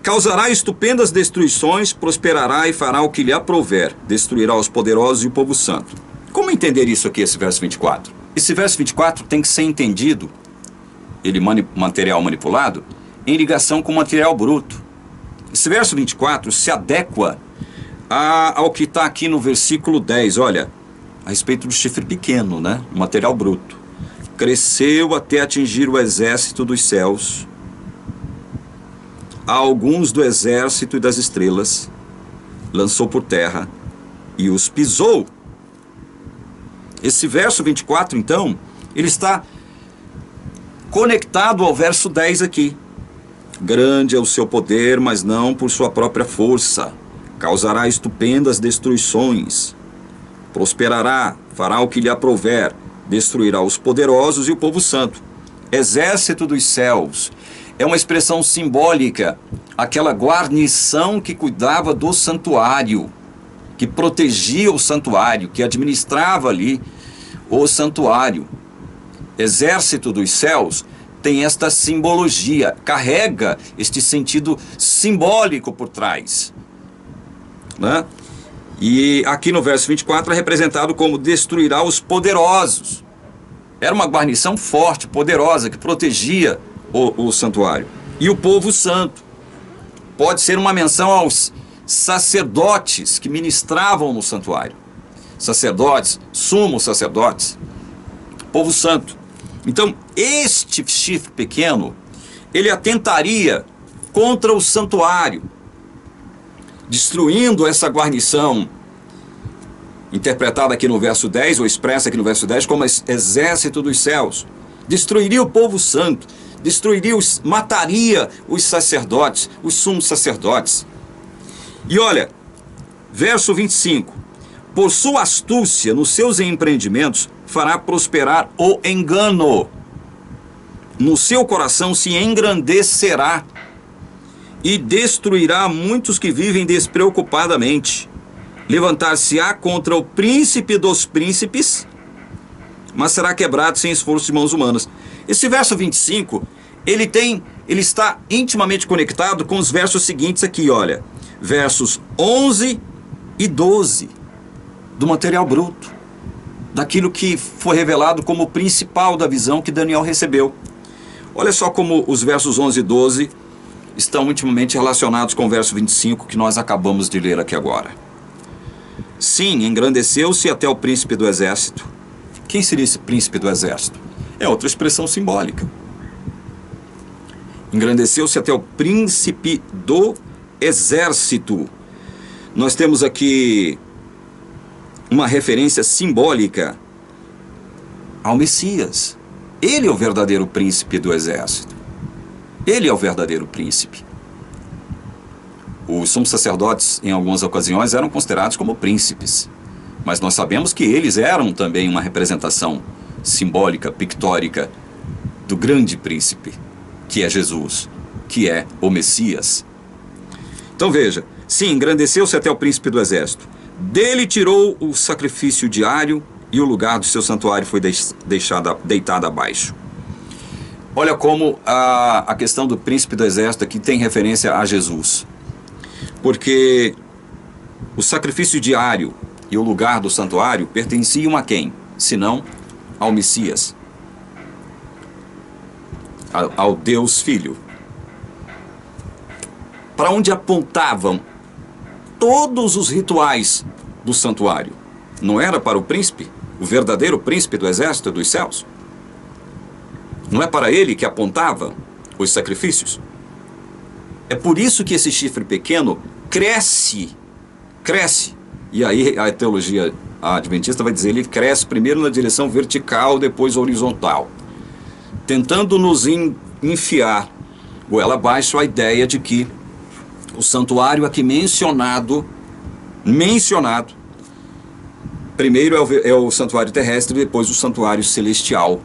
Causará estupendas destruições, prosperará e fará o que lhe aprouver, destruirá os poderosos e o povo santo. Como entender isso aqui, esse verso 24? Esse verso 24 tem que ser entendido, material manipulado, em ligação com o material bruto. Esse verso 24 se adequa ao que está aqui no versículo 10, olha, a respeito do chifre pequeno, né? O material bruto. cresceu até atingir o exército dos céus, a alguns do exército e das estrelas, lançou por terra e os pisou. Esse verso 24, então, ele está conectado ao verso 10 aqui. Grande é o seu poder, mas não por sua própria força. Causará estupendas destruições. Prosperará, fará o que lhe aprouver. Destruirá os poderosos e o povo santo. Exército dos céus é uma expressão simbólica, aquela guarnição que cuidava do santuário, que protegia o santuário, que administrava ali o santuário. Exército dos céus tem esta simbologia, carrega este sentido simbólico por trás, né? E aqui no verso 24 é representado como destruirá os poderosos. Era uma guarnição forte, poderosa, que protegia o santuário. E o povo santo. Pode ser uma menção aos sacerdotes que ministravam no santuário. Sacerdotes, sumos sacerdotes, povo santo. Então, este chifre pequeno, ele atentaria contra o santuário, destruindo essa guarnição, interpretada aqui no verso 10, ou expressa aqui no verso 10, como exército dos céus. Destruiria o povo santo, mataria os sacerdotes, os sumos sacerdotes. E olha, verso 25, por sua astúcia nos seus empreendimentos, fará prosperar o engano. No seu coração se engrandecerá e destruirá muitos que vivem despreocupadamente. Levantar-se-á contra o príncipe dos príncipes, mas será quebrado sem esforço de mãos humanas. Esse verso 25, ele está intimamente conectado com os versos seguintes aqui, olha. Versos 11 e 12 do material bruto, daquilo que foi revelado como o principal da visão que Daniel recebeu. Olha só como os versos 11 e 12 estão intimamente relacionados com o verso 25 que nós acabamos de ler aqui agora. Sim, engrandeceu-se até o príncipe do exército. Quem seria esse príncipe do exército? É outra expressão simbólica. Engrandeceu-se até o príncipe do exército. Nós temos aqui uma referência simbólica ao Messias. Ele é o verdadeiro príncipe do exército. Ele é o verdadeiro príncipe. Os sumos sacerdotes, em algumas ocasiões, eram considerados como príncipes. Mas nós sabemos que eles eram também uma representação simbólica, pictórica, do grande príncipe, que é Jesus, que é o Messias. Então veja, sim, engrandeceu-se até o príncipe do exército. Dele tirou o sacrifício diário e o lugar do seu santuário foi deitado abaixo. Olha como a questão do príncipe do exército aqui tem referência a Jesus. Porque o sacrifício diário e o lugar do santuário pertenciam a quem? Senão ao Messias, ao Deus Filho. Para onde apontavam todos os rituais do santuário? Não era para o príncipe, o verdadeiro príncipe do exército dos céus? Não é para ele que apontavam os sacrifícios? É por isso que esse chifre pequeno cresce. E aí a teologia adventista vai dizer, ele cresce primeiro na direção vertical, depois horizontal, tentando nos enfiar goela abaixo a ideia de que o santuário aqui mencionado, primeiro é o santuário terrestre e depois o santuário celestial.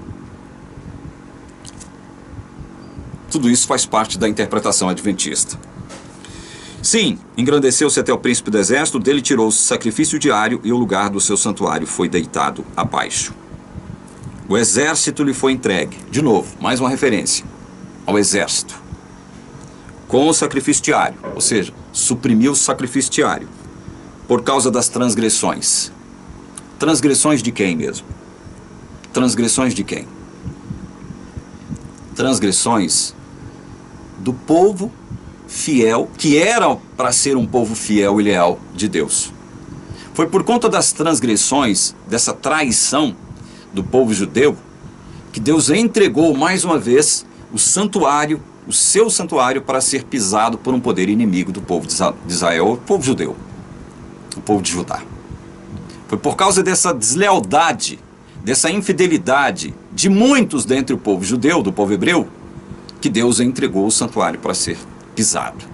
Tudo isso faz parte da interpretação adventista. Sim, engrandeceu-se até o príncipe do exército, dele tirou o sacrifício diário e o lugar do seu santuário foi deitado abaixo. O exército lhe foi entregue. De novo, mais uma referência ao exército. Com o sacrifício diário, ou seja, suprimiu o sacrifício diário por causa das transgressões. Transgressões de quem mesmo? Transgressões de quem? Transgressões do povo fiel, que era para ser um povo fiel e leal de Deus. Foi por conta das transgressões, dessa traição do povo judeu, que Deus entregou mais uma vez o santuário, o seu santuário, para ser pisado por um poder inimigo do povo de Israel, o povo judeu, o povo de Judá. Foi por causa dessa deslealdade, dessa infidelidade de muitos dentre o povo judeu, do povo hebreu, que Deus entregou o santuário para ser pisado.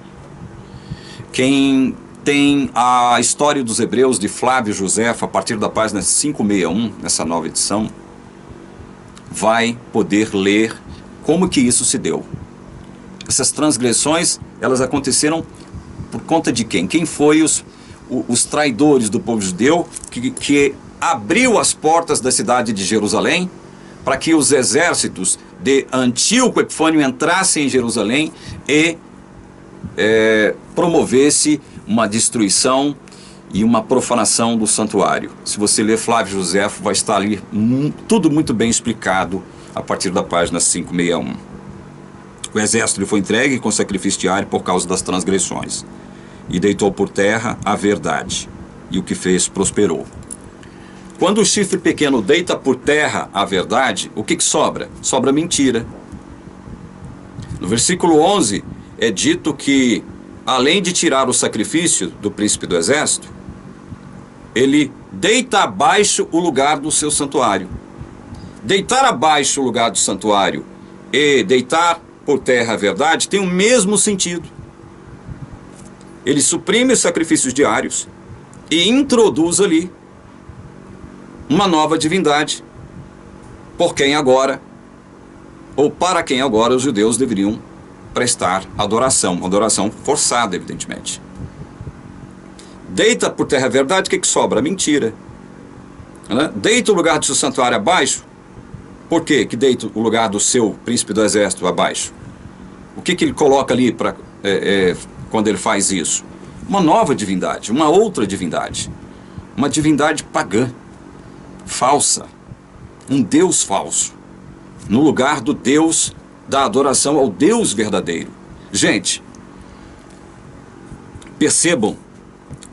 Quem tem a história dos hebreus de Flávio Josefo, a partir da página 561, nessa nova edição, vai poder ler como que isso se deu. Essas transgressões, elas aconteceram por conta de quem? Quem foi os traidores do povo judeu que abriu as portas da cidade de Jerusalém para que os exércitos de Antíoco Epifânio entrassem em Jerusalém e promovesse uma destruição e uma profanação do santuário. Se você ler Flávio Josefo, vai estar ali tudo muito bem explicado a partir da página 561. O exército lhe foi entregue com sacrifício diário por causa das transgressões, e deitou por terra a verdade, e o que fez prosperou. Quando o chifre pequeno deita por terra a verdade, o que sobra? Sobra mentira. No versículo 11 é dito que, além de tirar o sacrifício do príncipe do exército, ele deita abaixo o lugar do seu santuário. Deitar abaixo o lugar do santuário e deitar por terra a verdade tem o mesmo sentido. Ele suprime os sacrifícios diários e introduz ali uma nova divindade, por quem agora, ou para quem agora os judeus deveriam prestar adoração, uma adoração forçada, evidentemente. Deita por terra a verdade, o que sobra? Mentira. Deita o lugar do seu santuário abaixo. Por quê que deita o lugar do seu príncipe do exército abaixo? O que ele coloca ali quando ele faz isso? Uma nova divindade, uma outra divindade. Uma divindade pagã, falsa. Um Deus falso. No lugar do Deus da adoração ao Deus verdadeiro. Gente, percebam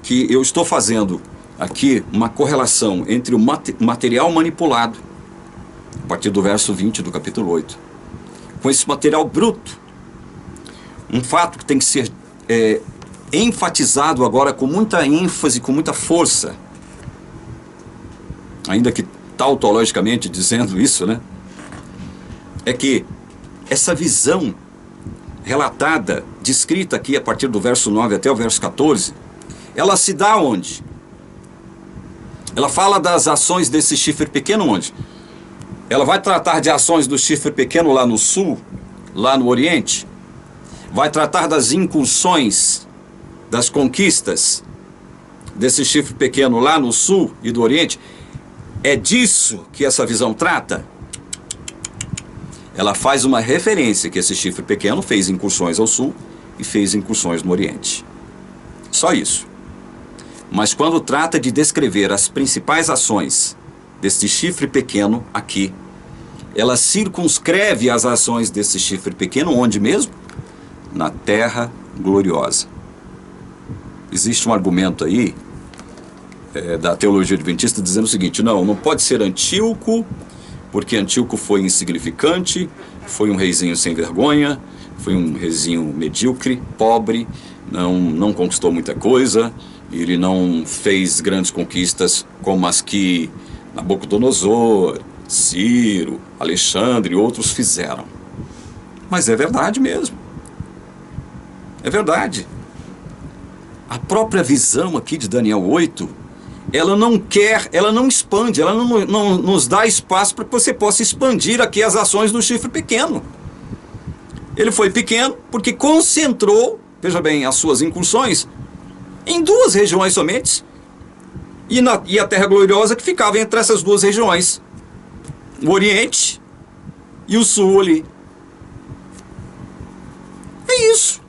que eu estou fazendo aqui uma correlação entre o material manipulado, a partir do verso 20 do capítulo 8, com esse material bruto. Um fato que tem que ser enfatizado agora com muita ênfase, com muita força, ainda que tautologicamente dizendo isso, né? É que essa visão relatada, descrita aqui a partir do verso 9 até o verso 14, ela se dá onde? Ela fala das ações desse chifre pequeno onde? Ela vai tratar de ações do chifre pequeno lá no sul, lá no oriente? Vai tratar das incursões, das conquistas desse chifre pequeno lá no sul e do oriente? É disso que essa visão trata? Ela faz uma referência que esse chifre pequeno fez incursões ao sul e fez incursões no oriente. Só isso. Mas quando trata de descrever as principais ações desse chifre pequeno aqui, ela circunscreve as ações desse chifre pequeno onde mesmo? Na terra gloriosa. Existe um argumento aí da teologia adventista dizendo o seguinte: não pode ser Antíoco, porque Antíoco foi insignificante, foi um reizinho sem vergonha, foi um reizinho medíocre, pobre, não conquistou muita coisa, ele não fez grandes conquistas como as que Nabucodonosor, Ciro, Alexandre e outros fizeram. Mas é verdade mesmo. É verdade. A própria visão aqui de Daniel 8, ela não expande, ela não nos dá espaço para que você possa expandir aqui as ações do chifre pequeno. Ele foi pequeno porque concentrou, veja bem, as suas incursões em duas regiões somente, e a terra gloriosa que ficava entre essas duas regiões, o oriente e o sul ali. É isso.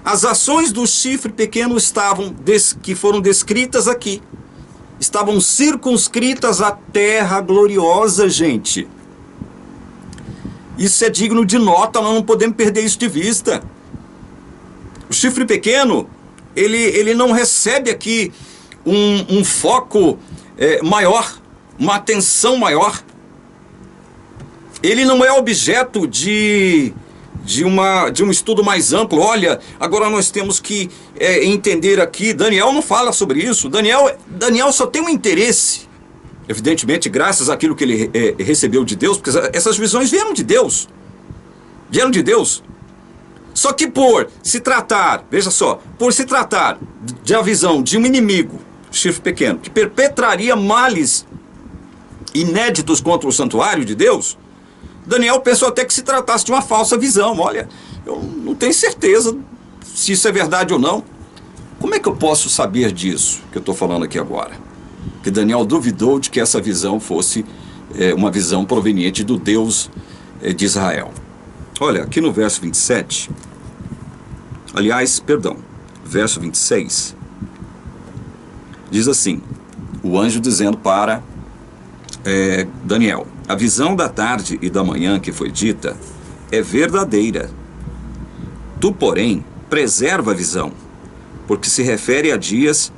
As ações do chifre pequeno que foram descritas aqui, estavam circunscritas à terra gloriosa, gente. Isso é digno de nota, nós não podemos perder isso de vista. O chifre pequeno, ele não recebe aqui um foco maior, uma atenção maior. ele não é objeto de um estudo mais amplo. Olha, agora nós temos que entender aqui. Daniel não fala sobre isso. Daniel só tem um interesse, evidentemente, graças àquilo que ele recebeu de Deus, porque essas visões vieram de Deus. Vieram de Deus. Só que por se tratar, veja só, por se tratar da visão de um inimigo, chifre pequeno, que perpetraria males inéditos contra o santuário de Deus, Daniel pensou até que se tratasse de uma falsa visão. Olha, eu não tenho certeza se isso é verdade ou não. Como é que eu posso saber disso que eu estou falando aqui agora? Que Daniel duvidou de que essa visão fosse uma visão proveniente do Deus de Israel. Olha, aqui no verso 27, verso 26, diz assim, o anjo dizendo para Daniel: a visão da tarde e da manhã que foi dita é verdadeira. Tu, porém, preserva a visão, porque se refere a dias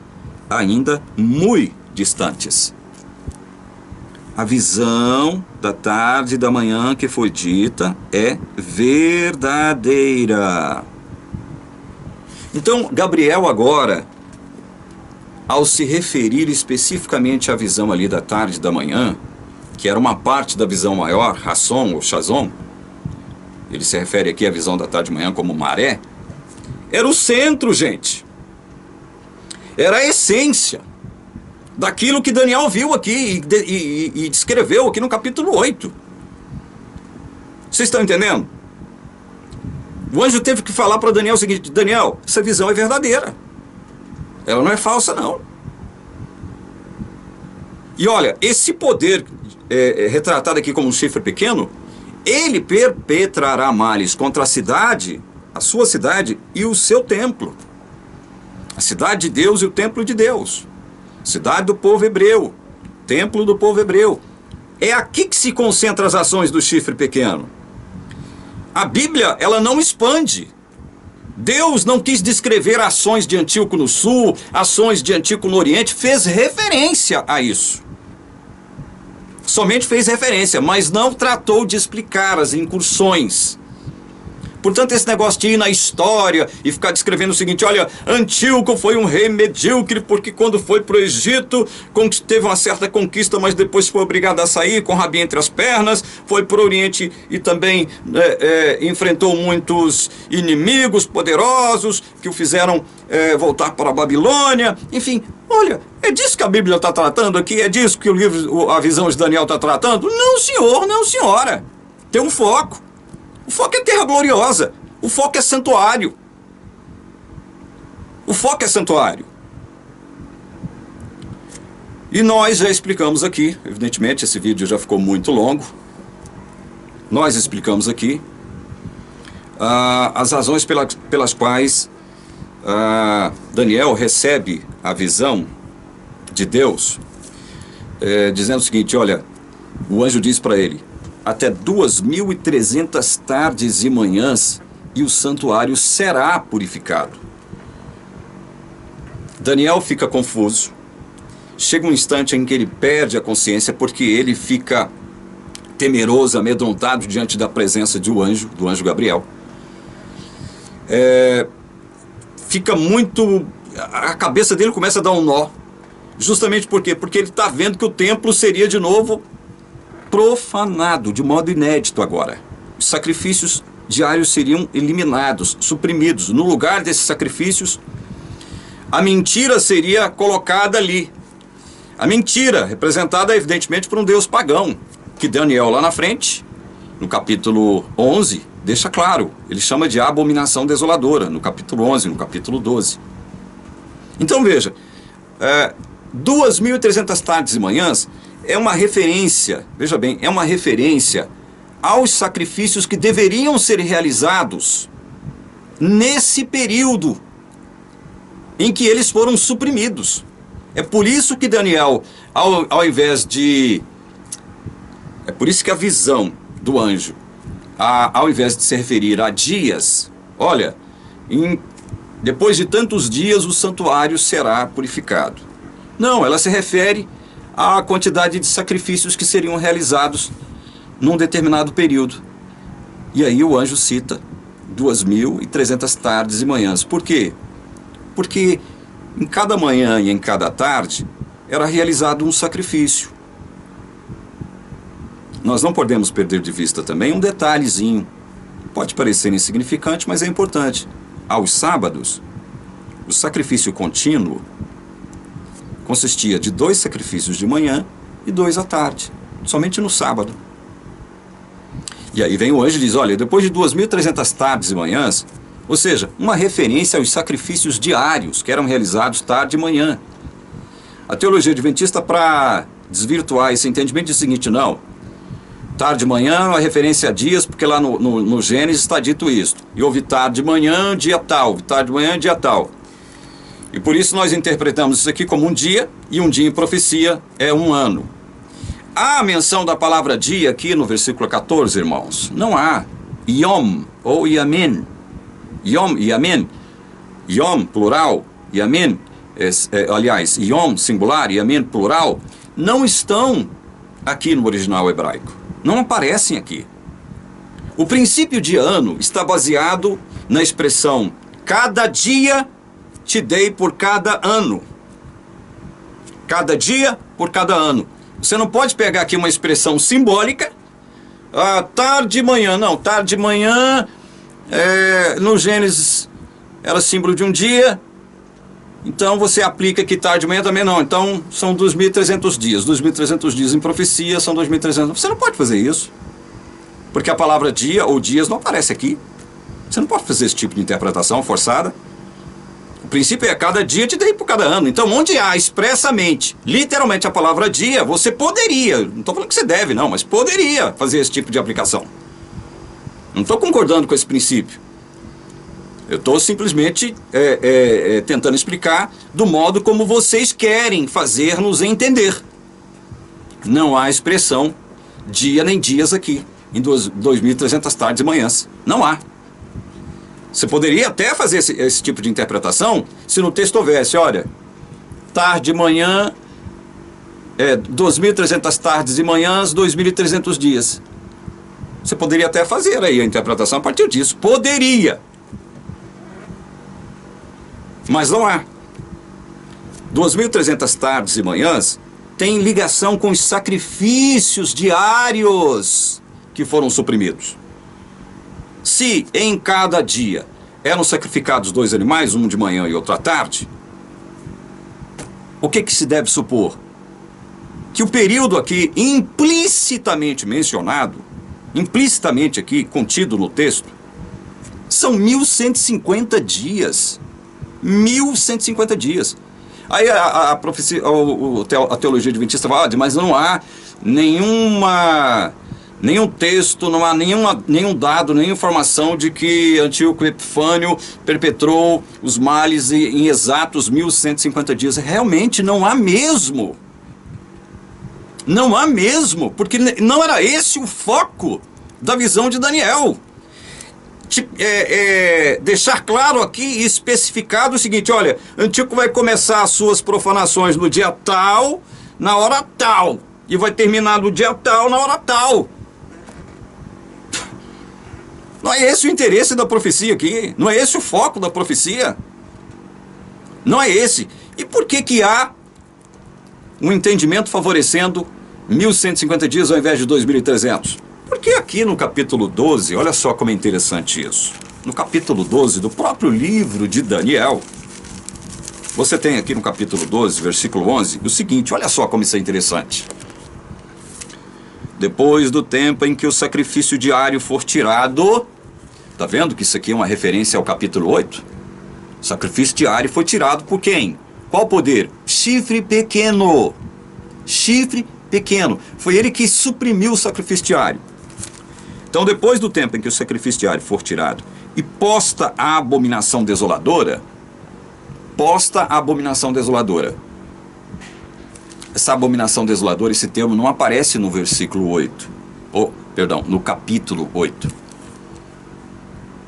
ainda muito distantes. A visão da tarde e da manhã que foi dita é verdadeira. Então, Gabriel agora, ao se referir especificamente à visão ali da tarde e da manhã, que era uma parte da visão maior, Rasson ou Chazon, ele se refere aqui à visão da tarde e manhã como maré, era o centro, gente. Era a essência daquilo que Daniel viu aqui e descreveu aqui no capítulo 8. Vocês estão entendendo? O anjo teve que falar para Daniel o seguinte: Daniel, essa visão é verdadeira. Ela não é falsa, não. E olha, esse poder retratado aqui como um chifre pequeno, ele perpetrará males contra a cidade, a sua cidade e o seu templo. A cidade de Deus e o templo de Deus. Cidade do povo hebreu, templo do povo hebreu. É aqui que se concentram as ações do chifre pequeno. A Bíblia, ela não expande. Deus não quis descrever ações de Antíoco no sul, ações de Antíoco no oriente, fez referência a isso. Somente fez referência, mas não tratou de explicar as incursões. Portanto, esse negócio de ir na história e ficar descrevendo o seguinte: olha, Antíoco foi um rei medíocre porque quando foi para o Egito teve uma certa conquista, mas depois foi obrigado a sair com o rabinho entre as pernas, foi para o Oriente e também enfrentou muitos inimigos poderosos que o fizeram voltar para a Babilônia. Enfim, olha, é disso que a Bíblia está tratando aqui? É disso que a visão de Daniel está tratando? Não, senhor, não, senhora. Tem um foco. O foco é terra gloriosa. O foco é santuário. O foco é santuário. E nós já explicamos aqui, evidentemente esse vídeo já ficou muito longo. Nós explicamos aqui as razões pelas quais Daniel recebe a visão de Deus, dizendo o seguinte: olha, o anjo diz para ele: até 2.300 tardes e manhãs e o santuário será purificado. Daniel fica confuso. Chega um instante em que ele perde a consciência porque ele fica temeroso, amedrontado diante da presença do anjo Gabriel. Fica muito... A cabeça dele começa a dar um nó. Justamente por quê? Porque ele está vendo que o templo seria de novo profanado, de modo inédito agora. Os sacrifícios diários seriam eliminados, suprimidos. No lugar desses sacrifícios, a mentira seria colocada ali. A mentira, representada evidentemente por um deus pagão, que Daniel lá na frente, no capítulo 11, deixa claro. Ele chama de abominação desoladora, no capítulo 11, no capítulo 12. Então veja, 2.300 tardes e manhãs é uma referência, veja bem, é uma referência aos sacrifícios que deveriam ser realizados nesse período em que eles foram suprimidos. É por isso que Daniel, ao invés de... É por isso que a visão do anjo, ao invés de se referir a dias, olha, depois de tantos dias o santuário será purificado. Não, ela se refere à quantidade de sacrifícios que seriam realizados num determinado período. E aí o anjo cita 2.300 tardes e manhãs. Por quê? Porque em cada manhã e em cada tarde era realizado um sacrifício. Nós não podemos perder de vista também um detalhezinho. Pode parecer insignificante, mas é importante. Aos sábados, o sacrifício contínuo consistia de 2 sacrifícios de manhã e 2 à tarde, somente no sábado. E aí vem o anjo e diz, olha, depois de 2.300 tardes e manhãs, ou seja, uma referência aos sacrifícios diários que eram realizados tarde e manhã. A teologia adventista, para desvirtuar esse entendimento, diz o seguinte, não, tarde e manhã é uma referência a dias, porque lá no Gênesis está dito isso. E houve tarde e manhã, dia tal, houve tarde e manhã, dia tal. E por isso nós interpretamos isso aqui como um dia, e um dia em profecia é um ano. Há a menção da palavra dia aqui no versículo 14, irmãos? Não há. Yom, ou Yamin. Yom e Yamin. Yom, plural, Yamin, aliás, Yom, singular, Yamin, plural, não estão aqui no original hebraico. Não aparecem aqui. O princípio de ano está baseado na expressão cada dia te dei por cada ano. Cada dia por cada ano. Você não pode pegar aqui uma expressão simbólica, tarde e manhã. Não, tarde e manhã, no Gênesis era símbolo de um dia, então você aplica aqui tarde e manhã também não. Então são 2.300 dias. 2.300 dias em profecia são 2.300. Você não pode fazer isso, porque a palavra dia ou dias não aparece aqui. Você não pode fazer esse tipo de interpretação forçada. O princípio é cada dia te dei por cada ano. Então, onde há expressamente, literalmente a palavra dia, você poderia, não estou falando que você deve não, mas poderia fazer esse tipo de aplicação. Não estou concordando com esse princípio. Eu estou simplesmente tentando explicar do modo como vocês querem fazer-nos entender. Não há expressão dia nem dias aqui, em 2.300 tardes e manhãs. Não há. Você poderia até fazer esse tipo de interpretação se no texto houvesse, olha, tarde e manhã, 2.300 tardes e manhãs, 2.300 dias. Você poderia até fazer aí a interpretação a partir disso. Poderia. Mas não há. 2.300 tardes e manhãs tem ligação com os sacrifícios diários que foram suprimidos. Se em cada dia eram sacrificados 2 animais, um de manhã e outro à tarde, o que se deve supor? Que o período aqui implicitamente mencionado, implicitamente aqui contido no texto, são 1.150 dias. 1.150 dias. Aí a teologia adventista fala, mas não há nenhum texto, não há nenhum dado, nenhuma informação de que Antíoco Epifânio perpetrou os males em exatos 1.150 dias. Realmente não há mesmo. Não há mesmo, porque não era esse o foco da visão de Daniel. Deixar claro aqui e especificado o seguinte, olha, Antíoco vai começar as suas profanações no dia tal, na hora tal, e vai terminar no dia tal, na hora tal. Não é esse o interesse da profecia aqui, não é esse o foco da profecia, não é esse. E por que há um entendimento favorecendo 1.150 dias ao invés de 2.300? Porque aqui no capítulo 12, olha só como é interessante isso. No capítulo 12 do próprio livro de Daniel, você tem aqui no capítulo 12, versículo 11, o seguinte, olha só como isso é interessante. Depois do tempo em que o sacrifício diário for tirado, tá vendo que isso aqui é uma referência ao capítulo 8? O sacrifício diário foi tirado por quem? Qual poder? Chifre pequeno. Chifre pequeno. Foi ele que suprimiu o sacrifício diário. Então, depois do tempo em que o sacrifício diário for tirado e posta a abominação desoladora, essa abominação desoladora, esse termo não aparece no versículo 8, no capítulo 8.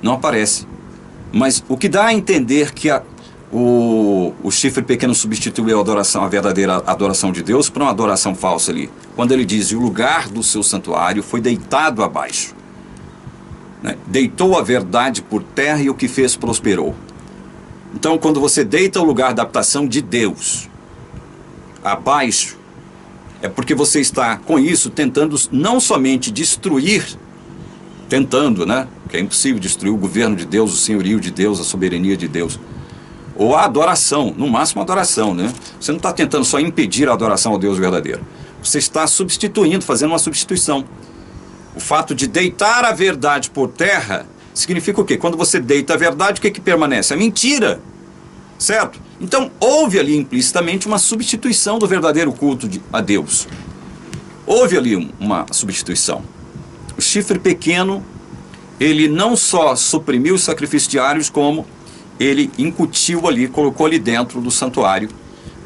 Não aparece. Mas o que dá a entender que o chifre pequeno substituiu a adoração, a verdadeira adoração de Deus para uma adoração falsa ali. Quando ele diz, o lugar do seu santuário foi deitado abaixo. Né? Deitou a verdade por terra e o que fez prosperou. Então, quando você deita o lugar da habitação de Deus abaixo, é porque você está, com isso, tentando não somente destruir, tentando, né? Que é impossível destruir o governo de Deus, o senhorio de Deus, a soberania de Deus. Ou a adoração, no máximo a adoração, né? Você não está tentando só impedir a adoração ao Deus verdadeiro. Você está substituindo, fazendo uma substituição. O fato de deitar a verdade por terra significa o quê? Quando você deita a verdade, o que permanece? A mentira, certo? Então, houve ali implicitamente uma substituição do verdadeiro culto a Deus. Houve ali uma substituição. O chifre pequeno, ele não só suprimiu os sacrifícios diários, como ele incutiu ali, colocou ali dentro do santuário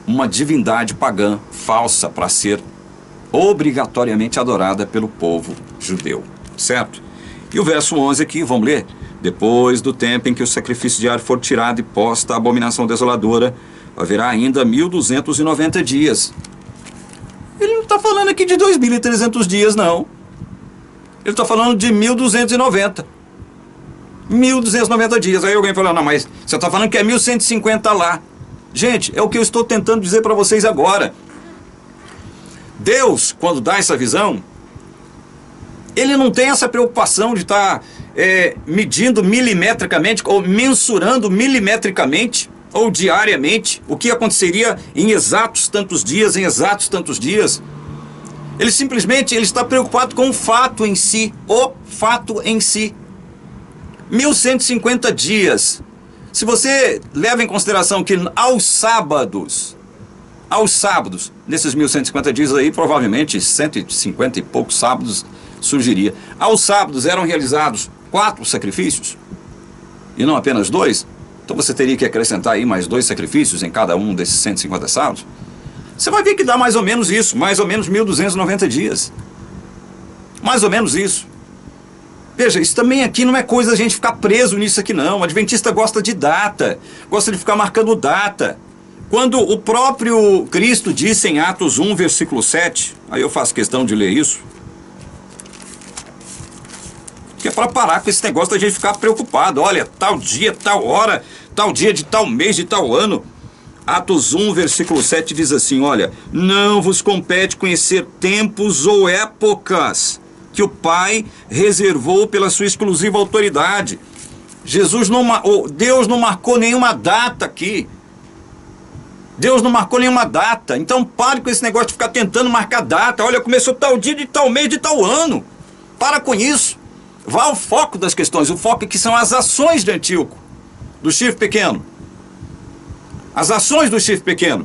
uma divindade pagã falsa para ser obrigatoriamente adorada pelo povo judeu, certo? E o verso 11 aqui, vamos ler? Depois do tempo em que o sacrifício diário for tirado e posta a abominação desoladora, haverá ainda 1290 dias. Ele não está falando aqui de 2300 dias, não. Ele está falando de 1290. 1290 dias. Aí alguém fala, não, mas você está falando que é 1150 lá. Gente, é o que eu estou tentando dizer para vocês agora. Deus, quando dá essa visão, ele não tem essa preocupação de estar medindo milimetricamente ou mensurando milimetricamente ou diariamente o que aconteceria em exatos tantos dias, Ele simplesmente está preocupado com o fato em si, o fato em si. 1150 dias. Se você leva em consideração que aos sábados, nesses 1150 dias aí, provavelmente 150 e poucos sábados surgiria. Aos sábados eram realizados 4 sacrifícios, e não apenas 2. Então você teria que acrescentar aí mais 2 sacrifícios em cada um desses 150 sábados. Você vai ver que dá mais ou menos isso, mais ou menos 1290 dias. Mais ou menos isso. Veja, isso também aqui não é coisa a gente ficar preso nisso aqui não. O adventista gosta de data, gosta de ficar marcando data. Quando o próprio Cristo disse em Atos 1, versículo 7, aí eu faço questão de ler isso, que é para parar com esse negócio da gente ficar preocupado. Olha, tal dia, tal hora, tal dia de tal mês, de tal ano. Atos 1, versículo 7 diz assim, olha, não vos compete conhecer tempos ou épocas que o Pai reservou pela sua exclusiva autoridade. Deus não marcou nenhuma data aqui. Deus não marcou nenhuma data. Então pare com esse negócio de ficar tentando marcar data. Olha, começou tal dia de tal mês de tal ano. Para com isso. Vá ao foco das questões. O foco aqui são as ações de Antíoco, do chifre pequeno. As ações do chifre pequeno.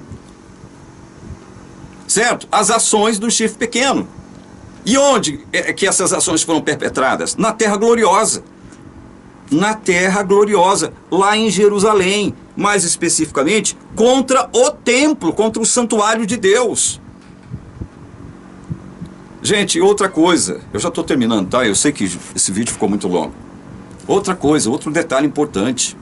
Certo? As ações do chifre pequeno. E onde é que essas ações foram perpetradas? Na Terra Gloriosa. Na Terra Gloriosa, lá em Jerusalém. Mais especificamente, contra o templo, contra o santuário de Deus. Gente, outra coisa, eu já estou terminando, tá? Eu sei que esse vídeo ficou muito longo. Outra coisa, outro detalhe importante,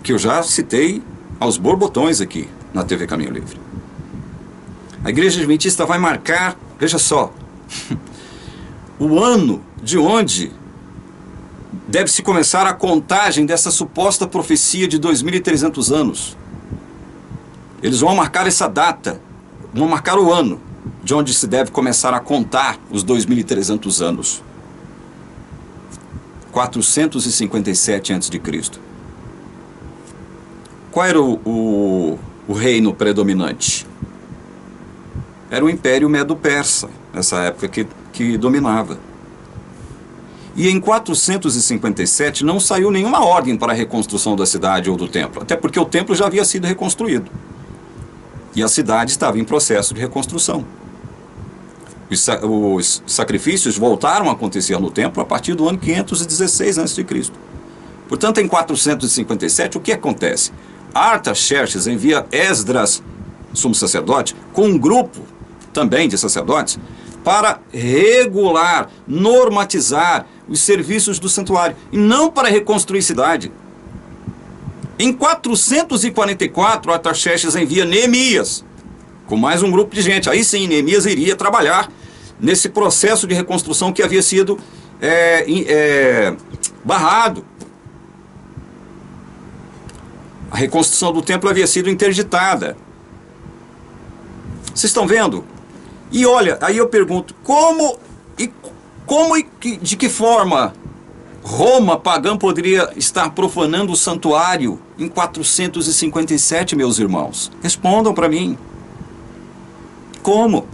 que eu já citei aos borbotões aqui na TV Caminho Livre. A Igreja Adventista vai marcar, veja só, o ano de onde deve-se começar a contagem dessa suposta profecia de 2300 anos. Eles vão marcar essa data, vão marcar o ano de onde se deve começar a contar os 2300 anos. 457 a.C. Qual era o reino predominante? Era o Império Medo-Persa, nessa época que dominava. E em 457 não saiu nenhuma ordem para a reconstrução da cidade ou do templo, até porque o templo já havia sido reconstruído. E a cidade estava em processo de reconstrução. Os sacrifícios voltaram a acontecer no templo a partir do ano 516 a.C. Portanto, em 457, o que acontece? Artaxerxes envia Esdras, sumo sacerdote, com um grupo também de sacerdotes, para regular, normatizar os serviços do santuário, e não para reconstruir cidade. Em 444, Artaxerxes envia Neemias, com mais um grupo de gente. Aí sim, Neemias iria trabalhar nesse processo de reconstrução que havia sido barrado. A reconstrução do templo havia sido interditada. Vocês estão vendo? E olha, aí eu pergunto, de que forma Roma pagã poderia estar profanando o santuário em 457, meus irmãos? Respondam para mim. Como?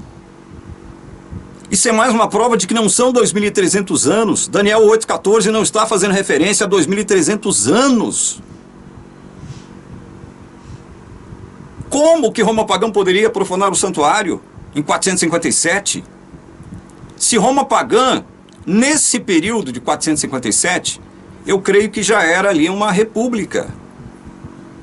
Isso é mais uma prova de que não são 2.300 anos. Daniel 8,14 não está fazendo referência a 2.300 anos. Como que Roma pagã poderia profanar o santuário em 457? Se Roma pagã, nesse período de 457, eu creio que já era ali uma república.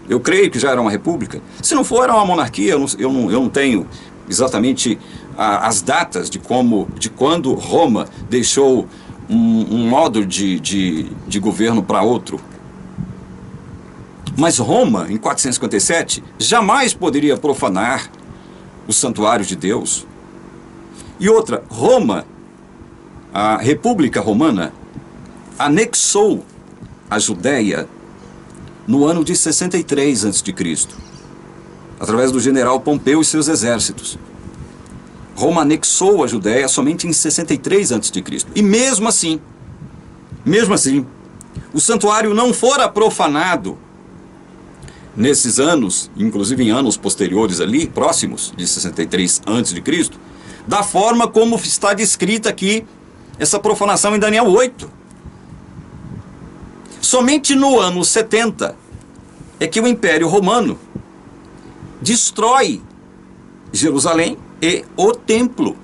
Eu creio que já era uma república. Se não for, era uma monarquia. Eu não tenho exatamente as datas de quando Roma deixou um modo de governo para outro. Mas Roma, em 457, jamais poderia profanar os santuários de Deus. E outra, Roma, a República Romana, anexou a Judéia no ano de 63 a.C., através do general Pompeu e seus exércitos. Roma anexou a Judéia somente em 63 a.C. E mesmo assim, o santuário não fora profanado nesses anos, inclusive em anos posteriores ali, próximos de 63 a.C., da forma como está descrita aqui essa profanação em Daniel 8. Somente no ano 70 é que o Império Romano destrói Jerusalém e o templo.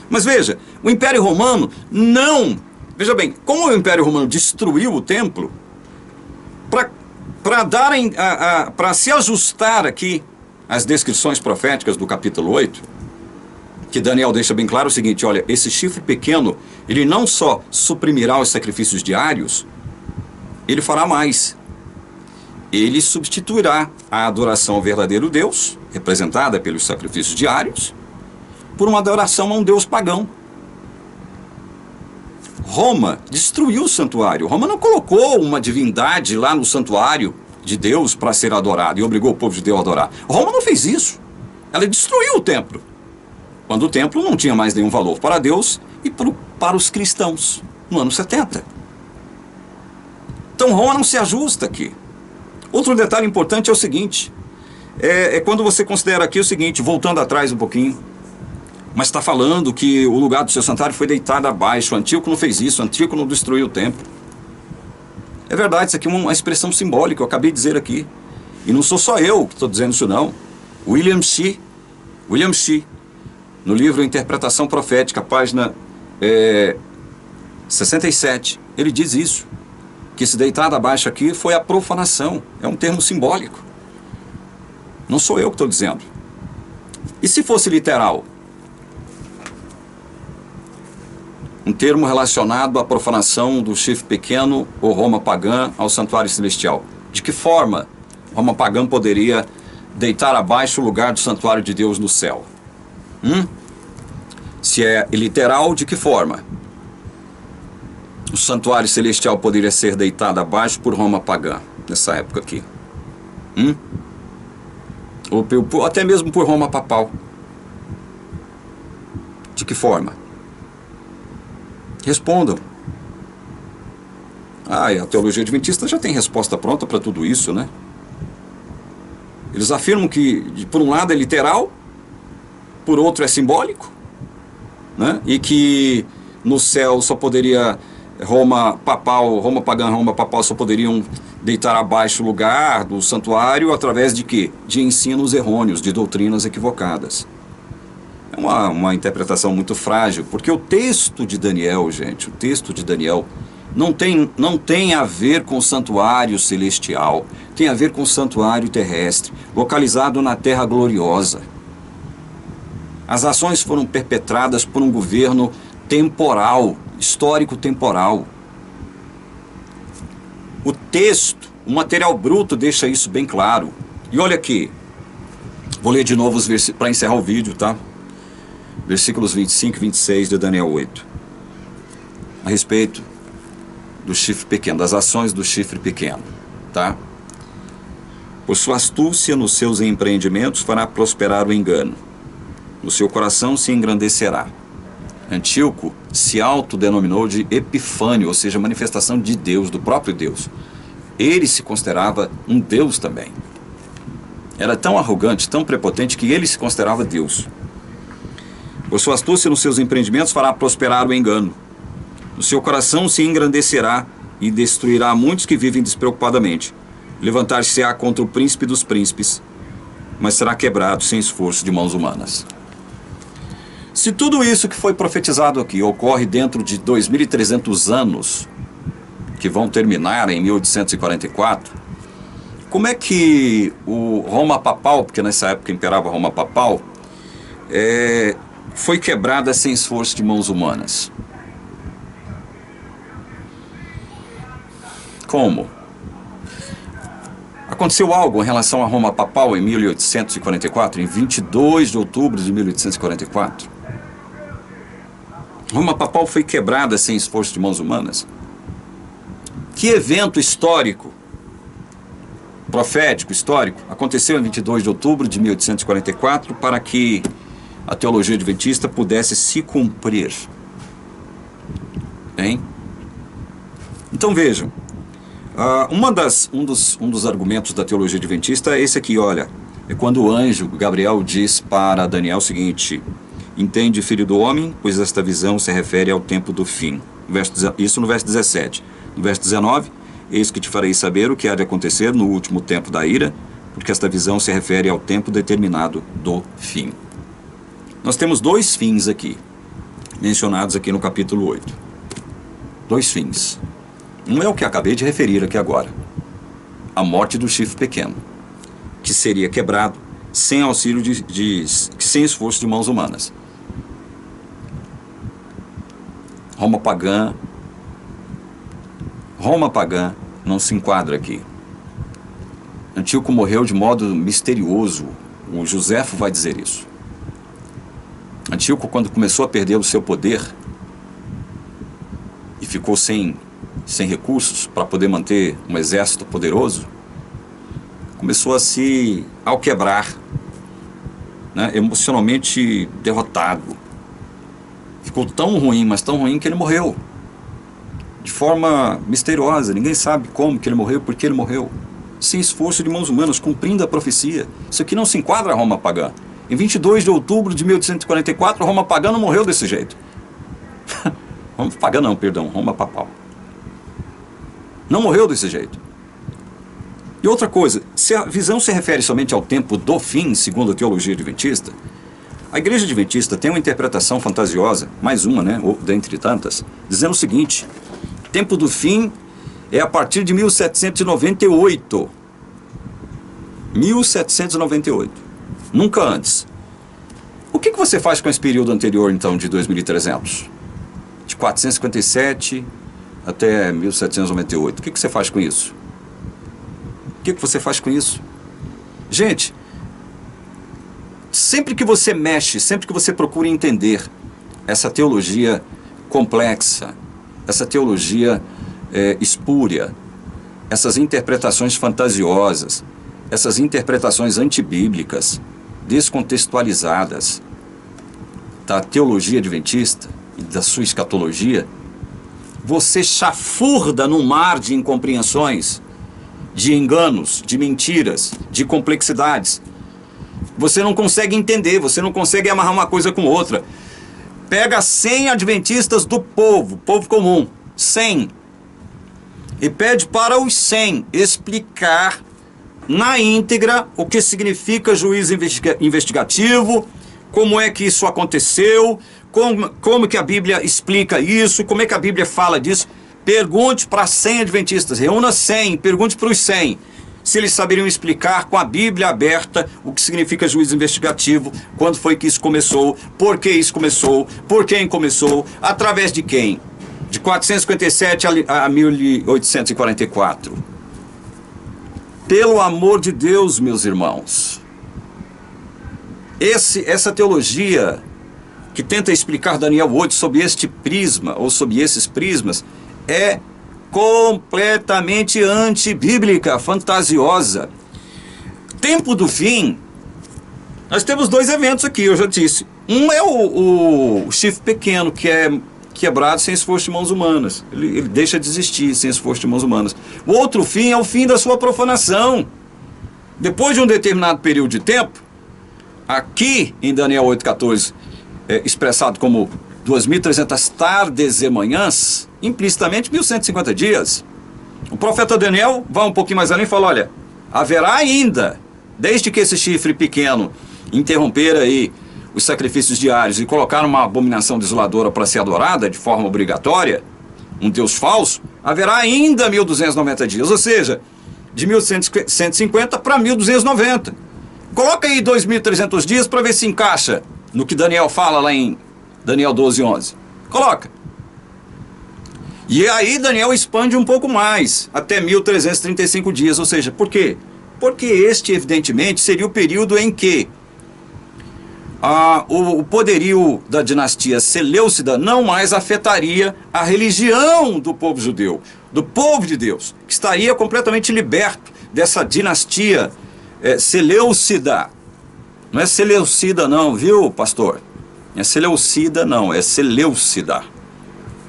Mas veja, o Império Romano não... Veja bem, como o Império Romano destruiu o templo, para se ajustar aqui às descrições proféticas do capítulo 8, que Daniel deixa bem claro o seguinte, olha, esse chifre pequeno, ele não só suprimirá os sacrifícios diários, ele fará mais. Ele substituirá a adoração ao verdadeiro Deus, representada pelos sacrifícios diários, por uma adoração a um Deus pagão. Roma destruiu o santuário. Roma não colocou uma divindade lá no santuário de Deus para ser adorado e obrigou o povo judeu a adorar. Roma não fez isso. Ela destruiu o templo, quando o templo não tinha mais nenhum valor para Deus e para os cristãos, no ano 70. Então Roma não se ajusta aqui. Outro detalhe importante é o seguinte, quando você considera aqui o seguinte, voltando atrás um pouquinho, mas está falando que o lugar do seu santuário foi deitado abaixo, Antíoco não fez isso, Antíoco não destruiu o templo. É verdade, isso aqui é uma expressão simbólica, eu acabei de dizer aqui. E não sou só eu que estou dizendo isso não. William Shea, no livro Interpretação Profética, página 67, ele diz isso. Que esse deitado abaixo aqui foi a profanação, é um termo simbólico. Não sou eu que estou dizendo. E se fosse literal? Um termo relacionado à profanação do chifre pequeno ou Roma pagã ao santuário celestial. De que forma Roma pagã poderia deitar abaixo o lugar do santuário de Deus no céu? Se é literal, de que forma o santuário celestial poderia ser deitado abaixo por Roma pagã, nessa época aqui? Ou até mesmo por Roma papal. De que forma? Respondam. E a teologia adventista já tem resposta pronta para tudo isso, né? Eles afirmam que, por um lado, é literal, por outro é simbólico, né? E que no céu só poderia... Roma pagã, Roma papal só poderiam deitar abaixo o lugar do santuário através de quê? De ensinos errôneos, de doutrinas equivocadas. É uma interpretação muito frágil, porque o texto de Daniel, gente, o texto de Daniel não tem a ver com o santuário celestial, tem a ver com o santuário terrestre, localizado na terra gloriosa. As ações foram perpetradas por um governo temporal, histórico-temporal. O texto O material bruto deixa isso bem claro. E olha aqui, vou ler de novo os versículos para encerrar o vídeo, tá? Versículos 25 e 26 de Daniel 8. A respeito do chifre pequeno, das ações do chifre pequeno, tá? Por sua astúcia nos seus empreendimentos fará prosperar o engano. No seu coração se engrandecerá. Antíoco se autodenominou de Epifânio, ou seja, manifestação de Deus, do próprio Deus. Ele se considerava um Deus também. Era tão arrogante, tão prepotente, que ele se considerava Deus. Por sua astúcia nos seus empreendimentos fará prosperar o engano. No seu coração se engrandecerá e destruirá muitos que vivem despreocupadamente. Levantar-se-á contra o príncipe dos príncipes, mas será quebrado sem esforço de mãos humanas. Se tudo isso que foi profetizado aqui ocorre dentro de 2.300 anos, que vão terminar em 1844, como é que o Roma Papal, porque nessa época imperava Roma Papal, foi quebrada sem esforço de mãos humanas? Como? Aconteceu algo em relação a Roma Papal em 1844, em 22 de outubro de 1844. Roma Papal foi quebrada sem esforço de mãos humanas. Que evento histórico, profético, histórico, aconteceu em 22 de outubro de 1844 para que a teologia adventista pudesse se cumprir? Hein? Então vejam, um dos argumentos da teologia adventista é esse aqui, olha. É quando o anjo Gabriel diz para Daniel o seguinte: entende, filho do homem, pois esta visão se refere ao tempo do fim. Isso no verso 17. No verso 19, eis que te farei saber o que há de acontecer no último tempo da ira, porque esta visão se refere ao tempo determinado do fim. Nós temos dois fins aqui, mencionados aqui no capítulo 8. Dois fins. Um é o que acabei de referir aqui agora: a morte do chifre pequeno, que seria quebrado sem auxílio sem esforço de mãos humanas. Roma pagã não se enquadra aqui. Antíoco morreu de modo misterioso. O Joséfo vai dizer isso. Antíoco, quando começou a perder o seu poder e ficou sem recursos para poder manter um exército poderoso, começou a se alquebrar, né, emocionalmente derrotado. Ficou tão ruim, mas tão ruim, que ele morreu de forma misteriosa. Ninguém sabe como que ele morreu, por que ele morreu, sem esforço de mãos humanas, cumprindo a profecia. Isso aqui não se enquadra a Roma pagã. Em 22 de outubro de 1844, Roma pagã não morreu desse jeito. Roma papal. Não morreu desse jeito. E outra coisa, se a visão se refere somente ao tempo do fim, segundo a teologia adventista, a igreja adventista tem uma interpretação fantasiosa, mais uma, né, ou dentre tantas, dizendo o seguinte: tempo do fim é a partir de 1798. 1798. Nunca antes. O que você faz com esse período anterior, então, de 2300? De 457 até 1798. O que você faz com isso? O que você faz com isso? Gente, sempre que você mexe, sempre que você procura entender essa teologia complexa, essa teologia espúria, essas interpretações fantasiosas, essas interpretações antibíblicas, descontextualizadas da teologia adventista e da sua escatologia, você chafurda num mar de incompreensões, de enganos, de mentiras, de complexidades. Você não consegue entender, você não consegue amarrar uma coisa com outra. Pega 100 adventistas do povo comum, 100, e pede para os 100 explicar na íntegra o que significa juízo investigativo, como é que isso aconteceu, como que a Bíblia explica isso, como é que a Bíblia fala disso. Pergunte para 100 adventistas, reúna 100, pergunte para os 100 se eles saberiam explicar com a Bíblia aberta o que significa juízo investigativo, quando foi que isso começou, por que isso começou, por quem começou, através de quem? De 457 a 1844. Pelo amor de Deus, meus irmãos, essa teologia que tenta explicar Daniel 8 sob este prisma, ou sob esses prismas, é completamente antibíblica, fantasiosa. Tempo do fim, nós temos dois eventos aqui, eu já disse. Um é o chifre pequeno, que é quebrado sem esforço de mãos humanas. Ele deixa de existir sem esforço de mãos humanas. O outro fim é o fim da sua profanação. Depois de um determinado período de tempo, aqui em Daniel 8,14, expressado como 2.300 tardes e manhãs, implicitamente 1.150 dias. O profeta Daniel vai um pouquinho mais além e fala, olha, haverá ainda, desde que esse chifre pequeno interromper aí os sacrifícios diários e colocar uma abominação desoladora para ser adorada de forma obrigatória, um Deus falso, haverá ainda 1.290 dias, ou seja, de 1.150 para 1.290. Coloca aí 2.300 dias para ver se encaixa no que Daniel fala lá em Daniel 12:11. Coloca. E aí Daniel expande um pouco mais, até 1.335 dias, ou seja, por quê? Porque este, evidentemente, seria o período em que o poderio da dinastia Seleucida não mais afetaria a religião do povo judeu, do povo de Deus, que estaria completamente liberto dessa dinastia Seleucida. Não é Seleucida não, viu, pastor? Não é Seleucida não, é Seleucida.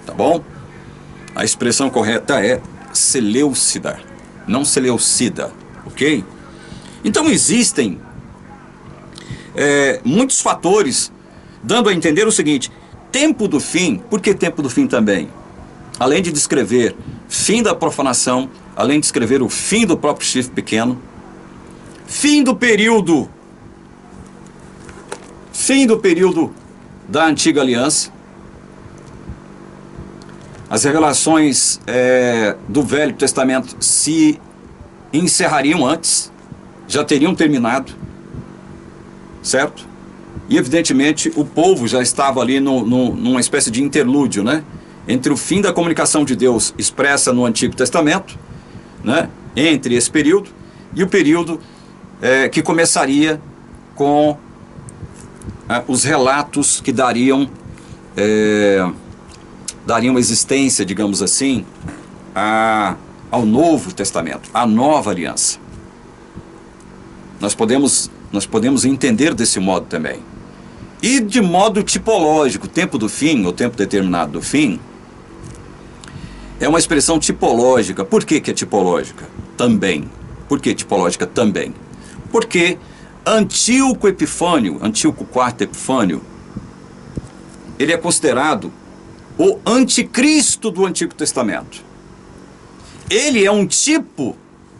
Tá bom? A expressão correta é Seleucida, não Seleucida, ok? Então existem muitos fatores dando a entender o seguinte: tempo do fim. Por que tempo do fim também? Além de descrever fim da profanação, além de descrever o fim do próprio chifre pequeno, fim do período da antiga aliança, as revelações do Velho Testamento se encerrariam antes, já teriam terminado, certo? E evidentemente o povo já estava ali numa espécie de interlúdio, né? Entre o fim da comunicação de Deus expressa no Antigo Testamento, né? Entre esse período e o período que começaria com os relatos que dariam existência, digamos assim, ao Novo Testamento, à Nova Aliança. Nós podemos entender desse modo também. E de modo tipológico, tempo do fim, ou tempo determinado do fim, é uma expressão tipológica. Por que é tipológica? Também. Por que tipológica também? Porque Antíoco Epifânio, Antíoco IV Epifânio, ele é considerado o anticristo do Antigo Testamento. Ele é um tipo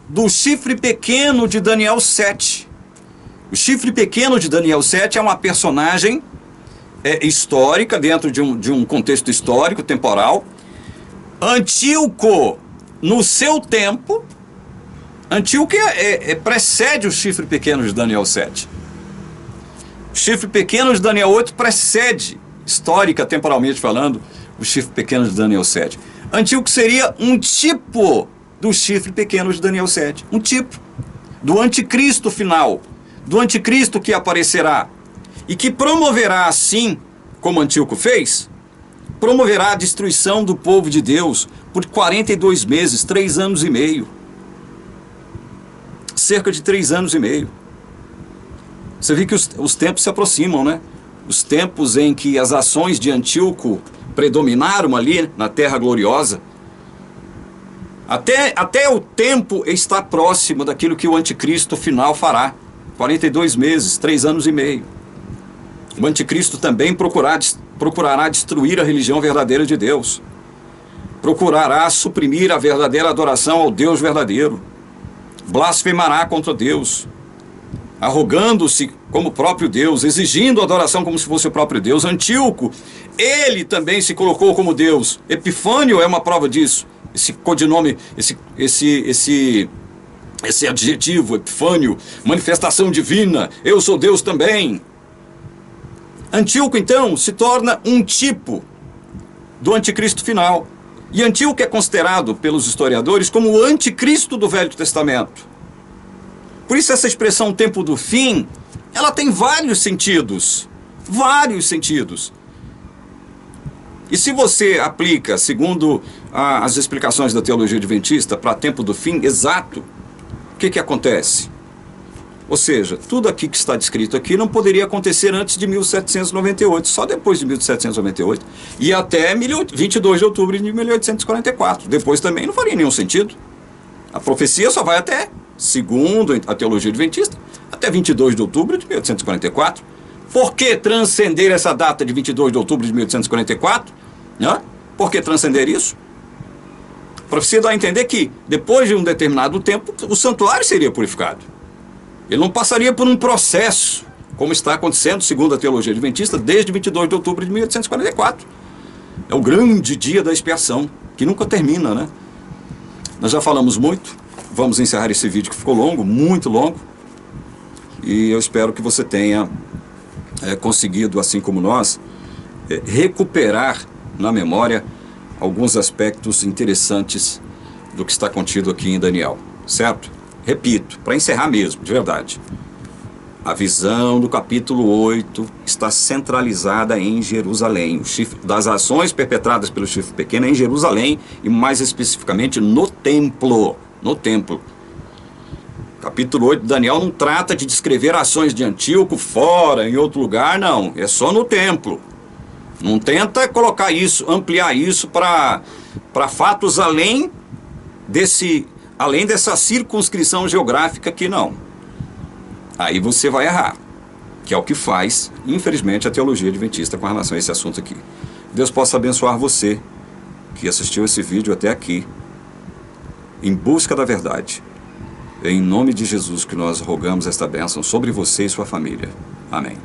do chifre pequeno de Daniel 7. O chifre pequeno de Daniel 7 é uma personagem histórica, dentro de um contexto histórico, temporal. Antíoco, no seu tempo, Antíoco precede o chifre pequeno de Daniel 7. O chifre pequeno de Daniel 8 precede, histórica, temporalmente falando, o chifre pequeno de Daniel 7. Antíoco seria um tipo do chifre pequeno de Daniel 7. Um tipo do anticristo final, do anticristo que aparecerá e que promoverá, assim como Antíoco fez, promoverá a destruição do povo de Deus por 42 meses, 3 anos e meio. Cerca de 3 anos e meio. Você vê que os tempos se aproximam, né? Os tempos em que as ações de Antíoco predominaram ali na Terra Gloriosa. Até o tempo está próximo daquilo que o anticristo final fará. 42 meses, 3 anos e meio. O anticristo também procurará destruir a religião verdadeira de Deus. Procurará suprimir a verdadeira adoração ao Deus verdadeiro. Blasfemará contra Deus, arrogando-se como próprio Deus, exigindo adoração como se fosse o próprio Deus. Antíoco, ele também se colocou como Deus. Epifânio é uma prova disso. Esse codinome, esse adjetivo, Epifânio, manifestação divina, eu sou Deus também. Antíoco, então, se torna um tipo do anticristo final. E Antíoco é considerado pelos historiadores como o anticristo do Velho Testamento. Por isso essa expressão tempo do fim, ela tem vários sentidos. Vários sentidos. E se você aplica, segundo as explicações da teologia adventista, para tempo do fim exato, o que acontece? Ou seja, tudo aqui que está descrito aqui não poderia acontecer antes de 1798, só depois de 1798, e até 22 de outubro de 1844. Depois também não faria nenhum sentido. A profecia só vai até, segundo a teologia adventista, até 22 de outubro de 1844. Por que transcender essa data de 22 de outubro de 1844? Por que transcender isso? A profecia dá a entender que, depois de um determinado tempo, o santuário seria purificado. Ele não passaria por um processo, como está acontecendo, segundo a teologia adventista, desde 22 de outubro de 1844. É o grande dia da expiação, que nunca termina, né? Nós já falamos muito, vamos encerrar esse vídeo que ficou longo, muito longo, e eu espero que você tenha conseguido, assim como nós, recuperar na memória alguns aspectos interessantes do que está contido aqui em Daniel, certo? Repito, para encerrar mesmo, de verdade, a visão do capítulo 8 está centralizada em Jerusalém. O chifre das ações perpetradas pelo chifre pequeno é em Jerusalém e mais especificamente no templo. No templo. Capítulo 8 de Daniel não trata de descrever ações de Antíoco fora, em outro lugar, não. É só no templo. Não tenta colocar isso, ampliar isso para fatos além dessa circunscrição geográfica aqui, não. Aí você vai errar, que é o que faz, infelizmente, a teologia adventista com relação a esse assunto aqui. Deus possa abençoar você que assistiu esse vídeo até aqui, em busca da verdade. É em nome de Jesus que nós rogamos esta bênção sobre você e sua família. Amém.